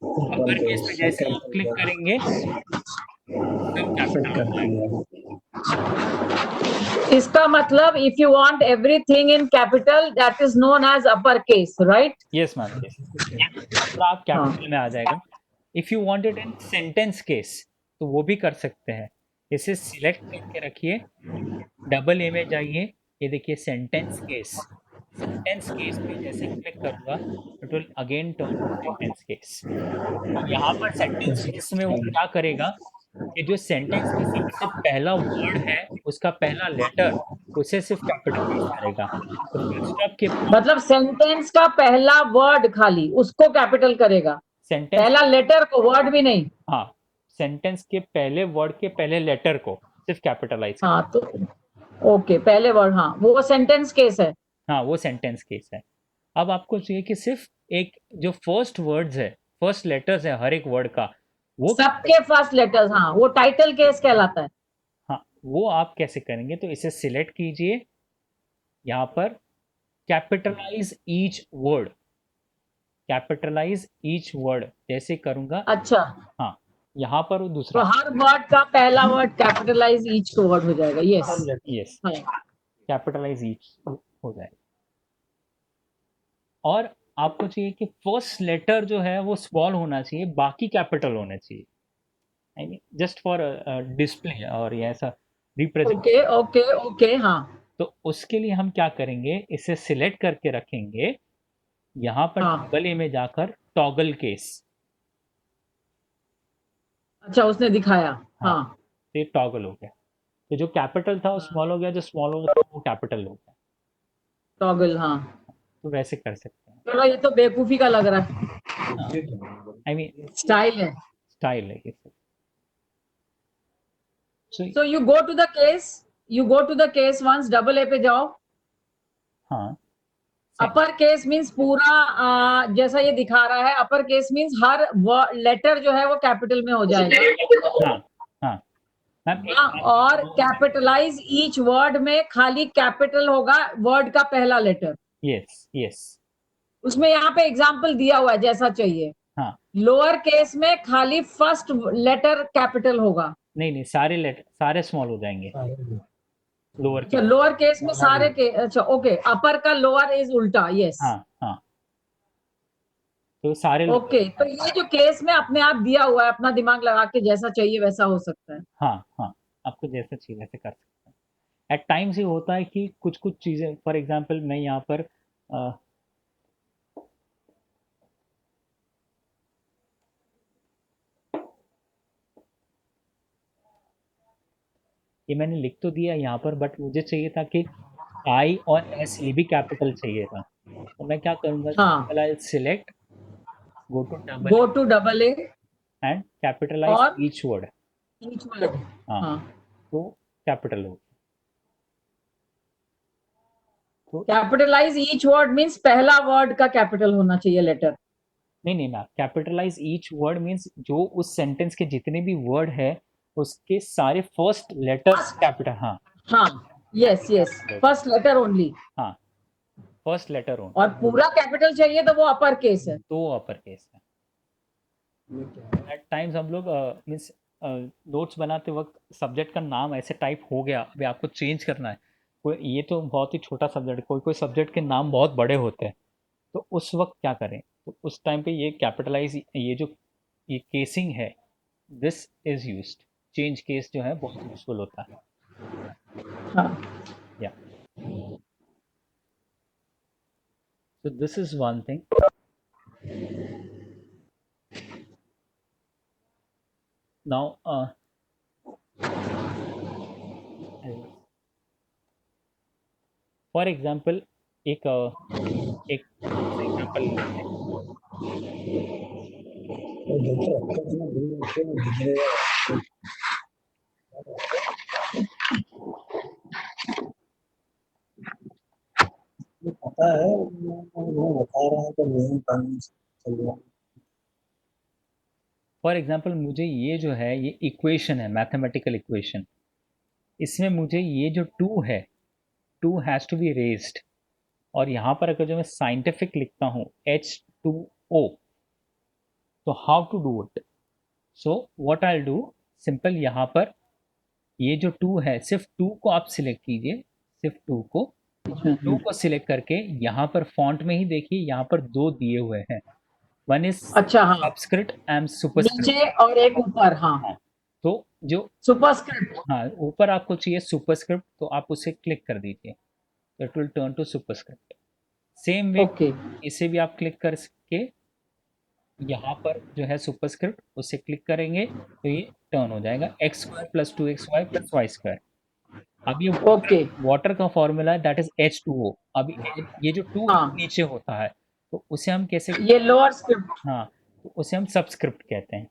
Upper case पे जैसे ही क्लिक करेंगे सब कैपिटल हो जाएगा। इसका मतलब if you want everything in capital that is known as upper case, right? Yes ma'am, yes. पूरा आप कैपिटल में आ जाएगा। If you want it in sentence case तो वो भी कर सकते हैं। इसे सिलेक्ट करके रखिए, डबल ए में जाइए, ये देखिए सेंटेंस केस। सेंटेंस केस पे जैसे क्लिक करूंगा it will again turn to sentence case. यहाँ पर सेंटेंस केस में वो क्या करेगा कि जो सेंटेंस का सबसे पहला वर्ड है उसका पहला लेटर उसे सिर्फ कैपिटलाइज करेगा। तो फुल स्टॉप के बाद मतलब सेंटेंस का पहला वर्ड खाली उसको कैपिटल करेगा, सेंटेंस, पहला लेटर को, वर्ड भी नहीं। हाँ, सेंटेंस के पहले वर्ड के पहले लेटर को सिर्फ कैपिटलाइज हाँ तो ओके, पहले वर्ड, हाँ वो सेंटेंस केस है। हाँ, वो सेंटेंस केस है। अब आपको चाहिए कि सिर्फ एक जो फर्स्ट वर्ड्स है, फर्स्ट लेटर्स है हर एक वर्ड का, वो सबके फर्स्ट लेटर्स, हाँ वो टाइटल केस कहलाता है। हाँ, वो आप कैसे करेंगे? तो इसे सिलेक्ट कीजिए, यहाँ पर capitalize each word, capitalize each word जैसे करूंगा, अच्छा, हाँ, यहाँ पर वो तो दूसरा, हर वर्ड का पहला वर्ड कैपिटलाइज ईच वर्ड हो जाएगा। यस, यस, कैपिटलाइज ईच हो जाएगा। और आपको चाहिए कि फर्स्ट लेटर जो है वो स्मॉल होना चाहिए, बाकी कैपिटल होना चाहिए, I mean just for display और ये ऐसा रिप्रेजेंट। ओके ओके ओके, हाँ। तो उसके लिए हम क्या करेंगे, इसे सिलेक्ट करके रखेंगे, यहाँ पर हाँ, टॉगल ए में जाकर टॉगल केस, अच्छा उसने दिखाया। हाँ, हाँ, तो ये टॉगल हो गया। तो जो कैपिटल था वो स्मॉल हो गया, जो स्मॉल हो गया वो कैपिटल हो गया। टॉगल, हाँ। तो वैसे कर सकते हैं। चलो ये तो बेवकूफी का लग रहा है, हाँ, आई मीन स्टाइल है। स्टाइल है ये। So so you go to the case, you go to the case once, double A पे जाओ। हाँ, अपर केस मीन्स पूरा, जैसा ये दिखा रहा है, अपर केस मीन्स हर लेटर जो है वो कैपिटल में हो जाएगा। हाँ, हाँ मैम, एक हाँ, और कैपिटलाइज ईच वर्ड में खाली कैपिटल होगा वर्ड का पहला लेटर। यस, यस, उसमें यहाँ पे एग्जाम्पल दिया हुआ है जैसा चाहिए। हाँ, लोअर केस में खाली फर्स्ट लेटर कैपिटल होगा। नहीं नहीं, सारे लेटर सारे स्मॉल हो जाएंगे लोअर अच्छा, केस। लोअर केस में सारे के, अच्छा ओके, अपर का लोअर इज उल्टा, यस। हाँ, हाँ, तो सारे ओके, तो ये जो केस में अपने आप दिया हुआ है, अपना दिमाग लगा के जैसा चाहिए वैसा हो सकता है। हाँ, हाँ, आपको जैसा चाहिए वैसे कर सकते हैं। एट टाइम्स ये होता है कि कुछ कुछ चीज़ें, फॉर एग्जांपल मैं यहाँ पर ये मैंने लिख तो दिया यहाँ पर, बट मुझे चाहिए था कि आई और एस ये भी कैपिटल चाहिए था। तो मैं क्या करूँगा, हाँ, select, go to double go to double a and capitalize और ईच वर्ड। ईच वर्ड, हाँ, हाँ। तो कैपिटल हो। तो कैपिटलाइज ईच वर्ड मीन्स पहला वर्ड का कैपिटल होना चाहिए लेटर। नहीं नहीं ma'am, capitalize each word means जो उस सेंटेंस के जितने भी वर्ड है उसके सारे फर्स्ट लेटर्स कैपिटल, हाँ, हाँ, yes yes, first letter only. हाँ, फर्स्ट लेटर हो और पूरा कैपिटल चाहिए तो वो अपर केस है। तो अपर केस है। एट टाइम्स हम लोग मीन्स नोट्स बनाते वक्त सब्जेक्ट का नाम ऐसे टाइप हो गया, अभी आपको चेंज करना है, कोई ये तो बहुत ही छोटा सब्जेक्ट, कोई कोई सब्जेक्ट के नाम बहुत बड़े होते हैं, तो उस वक्त क्या करें? तो उस टाइम पे ये कैपिटलाइज, ये जो ये केसिंग है, this is used, change case जो है बहुत यूजफुल होता है। हाँ, या so this is one thing. Now for example, एक एक एग्जांपल लेते हैं। पता है वो बता रहा है कि नहीं पानी चल रहा। फॉर एग्जांपल मुझे ये जो है ये इक्वेशन है, मैथमेटिकल इक्वेशन, इसमें मुझे ये जो 2 है, 2 हैज़ टू बी रेज्ड, और यहाँ पर अगर जो मैं साइंटिफिक लिखता हूँ H2O, तो how to do it? So what I do, simple, यहाँ पर ये जो 2 है, सिर्फ 2 को आप सिलेक्ट कीजिए, सिर्फ 2 को सिलेक्ट करके यहाँ पर फॉन्ट में ही देखिए, यहाँ पर 2 दिए हुए हैं, वन इज अच्छा, हाँ, सबस्क्रिप्ट एंड सुपरस्क्रिप्ट। नीचे और एक ऊपर, हाँ, हाँ, तो जो सुपरस्क्रिप्ट। हाँ ऊपर आपको चाहिए सुपरस्क्रिप्ट, तो आप उसे क्लिक कर दीजिए, तो it will turn to superscript. Same way okay, इसे भी आप क्लिक करके यहाँ पर जो है सुपरस्क्रिप्ट, उसे क्लिक करेंगे तो ये टर्न हो जाएगा x² + 2xy + y²। अब ये ओके, वाटर का फॉर्मूला दैट इज H2O। अब ये जो 2 हाँ, नीचे होता है, तो उसे हम कैसे, ये लोअर स्क्रिप्ट, हाँ, तो उसे हम सबस्क्रिप्ट कहते हैं।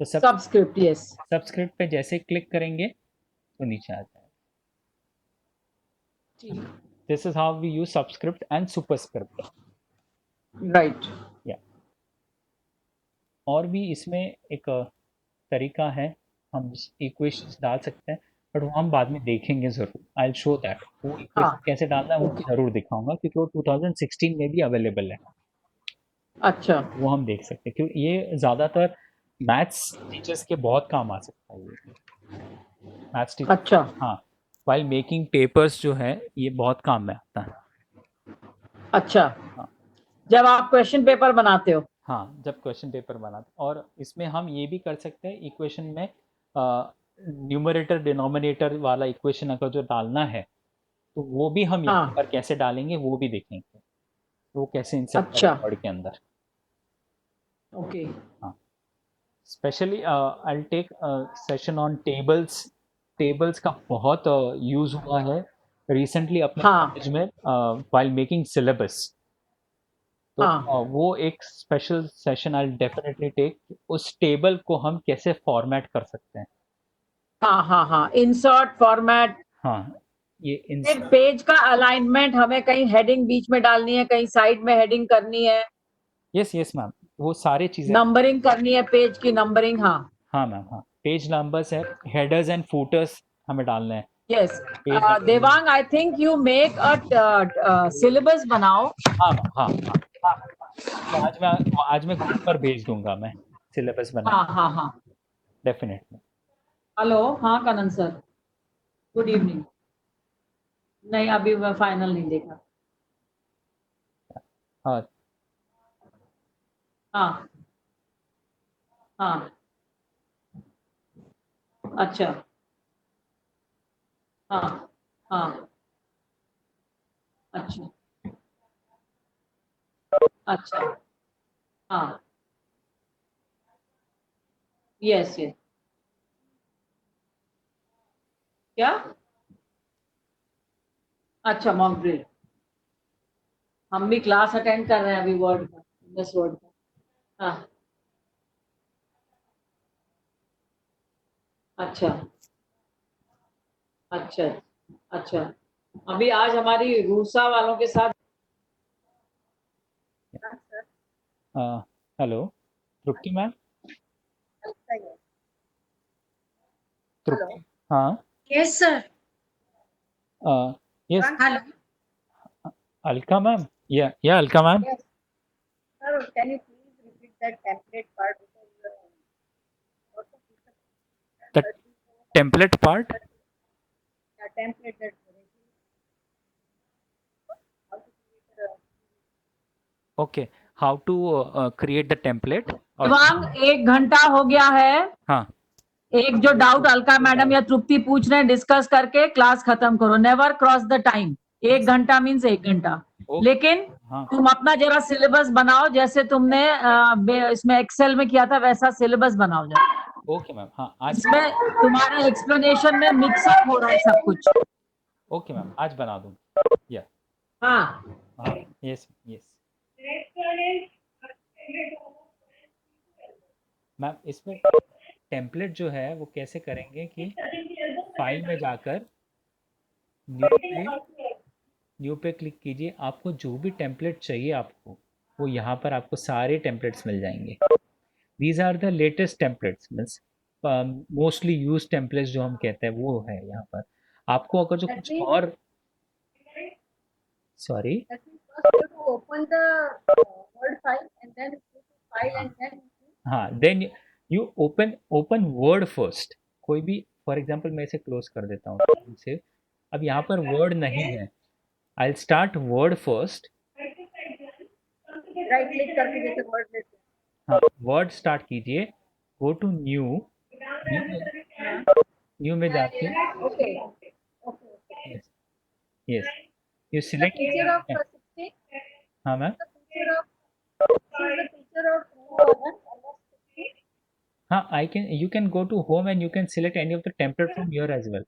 तो सबस्क्रिप्ट, यस, सबस्क्रिप्ट पे जैसे क्लिक करेंगे तो नीचे आ जाएगा। This is how we use subscript and superscript. Right. या और भी इसमें एक तरीका है, हम इक्वेशंस डाल सकते हैं, बट वो हम बाद में देखेंगे ज़रूर। आई विल शो दैट वो इक्वेशन हाँ, कैसे डालना है, वो ओके, ज़रूर दिखाऊंगा, क्योंकि वो 2016 में भी अवेलेबल है, अच्छा, वो हम देख सकते हैं, क्योंकि ये ज़्यादातर मैथ्स टीचर्स के बहुत काम आ सकता है, ये मैथ्स टीचर, अच्छा, हाँ, वाइल मेकिंग पेपर्स जो है ये बहुत काम में आता है। अच्छा, हाँ, जब आप क्वेश्चन पेपर बनाते हो। हाँ, जब क्वेश्चन पेपर बनाते, और इसमें हम ये भी कर सकते हैं, इक्वेशन में न्यूमरेटर डिनोमिनेटर वाला इक्वेशन अगर जो डालना है, तो वो भी हम यहाँ हाँ, पर कैसे डालेंगे वो भी देखेंगे, वो कैसे इंसर्ट करें अच्छा, वर्ड के अंदर। ओके, हाँ, specially I take session on tables. Tables का बहुत यूज़ हुआ है रिसेंटली अपने हाँ, कॉलेज में, वाइल मेकिंग सिलेबस। तो हाँ, वो एक special session I definitely take, उस टेबल को हम कैसे फॉर्मेट कर सकते हैं। हाँ, हाँ, हाँ, इंसर्ट, फॉर्मेट, हाँ, ये फिर पेज का अलाइनमेंट, हमें कहीं हेडिंग बीच में डालनी है, कहीं साइड में हेडिंग करनी है, यस यस मैम, वो सारी चीज़ें। नंबरिंग करनी है, पेज की नंबरिंग, हाँ, हाँ मैम, हाँ, पेज नंबर्स है, हेडर्स एंड फूटर्स हमें डालने हैं, yes. Page number. Devang, I think you make a syllabus बनाओ। हाँ मैम, हाँ हाँ, तो आज मैं ग्रुप पर भेज दूंगा मैं सिलेबस बना, हाँ, हाँ, हाँ, डेफिनेटली। हेलो, हाँ कनन सर, गुड इवनिंग। नहीं, अभी मैं फाइनल नहीं देखा। हाँ हाँ, हाँ, अच्छा, हाँ, हाँ, अच्छा, अच्छा, हाँ, यस, यस, क्या, अच्छा, मॉक ड्रिल, हम भी क्लास अटेंड कर रहे हैं अभी वर्ड का, इंग्लिश वर्ड का, हाँ, अच्छा, अच्छा, अच्छा, अभी आज हमारी रूसा वालों के साथ। हेलो तृप्ति मैम, तृप्ति, हाँ, yes sir, yes, hello, Alka ma'am, या Alka ma'am, Yes, sir, can you please repeat that template part because lots of people the searching template part. for the template that how to create a okay, how to create the template. और देवांग, 1 घंटा हो गया है। हाँ, एक जो doubt Alka madam या तृप्ति पूछ रहे हैं, डिस्कस करके क्लास खत्म करो, नेवर क्रॉस द टाइम। 1 घंटा मीन्स 1 घंटा, ओके, लेकिन हाँ, तुम अपना जरा सिलेबस बनाओ, जैसे तुमने इसमें एक्सेल में किया था वैसा सिलेबस बनाओ जरा। ओके मैम, हाँ आज, इसमें तुम्हारे एक्सप्लेनेशन में मिक्सअप हो रहा है सब कुछ। ओके मैम, आज बना दूँ, या हाँ, हाँ, यस यस मैम। इसमें टेम्पलेट जो है वो कैसे करेंगे कि फाइल में जाकर न्यू पे क्लिक कीजिए, आपको जो भी टेम्पलेट चाहिए आपको, वो यहाँ पर आपको सारे टेम्पलेट्स मिल जाएंगे। these are the latest templates, means mostly use templates जो हम कहते हैं वो है यहाँ पर. आपको अगर जो That कुछ means- और, sorry, That means first you have to open the Word file and then go to file and then हाँ, then you open Word first. कोई भी, फॉर एग्जांपल मैं इसे क्लोज कर देता हूँ से. अब यहाँ पर वर्ड नहीं है. I start word first. right click करके जैसे Word लेते हैं. हाँ, वर्ड स्टार्ट कीजिए. Go to new. न्यू में जाके Okay. Okay. Yes, you The select. feature of 60. हाँ मैम. The feature of हाँ, you can go to home and you can select any of the template from here as well.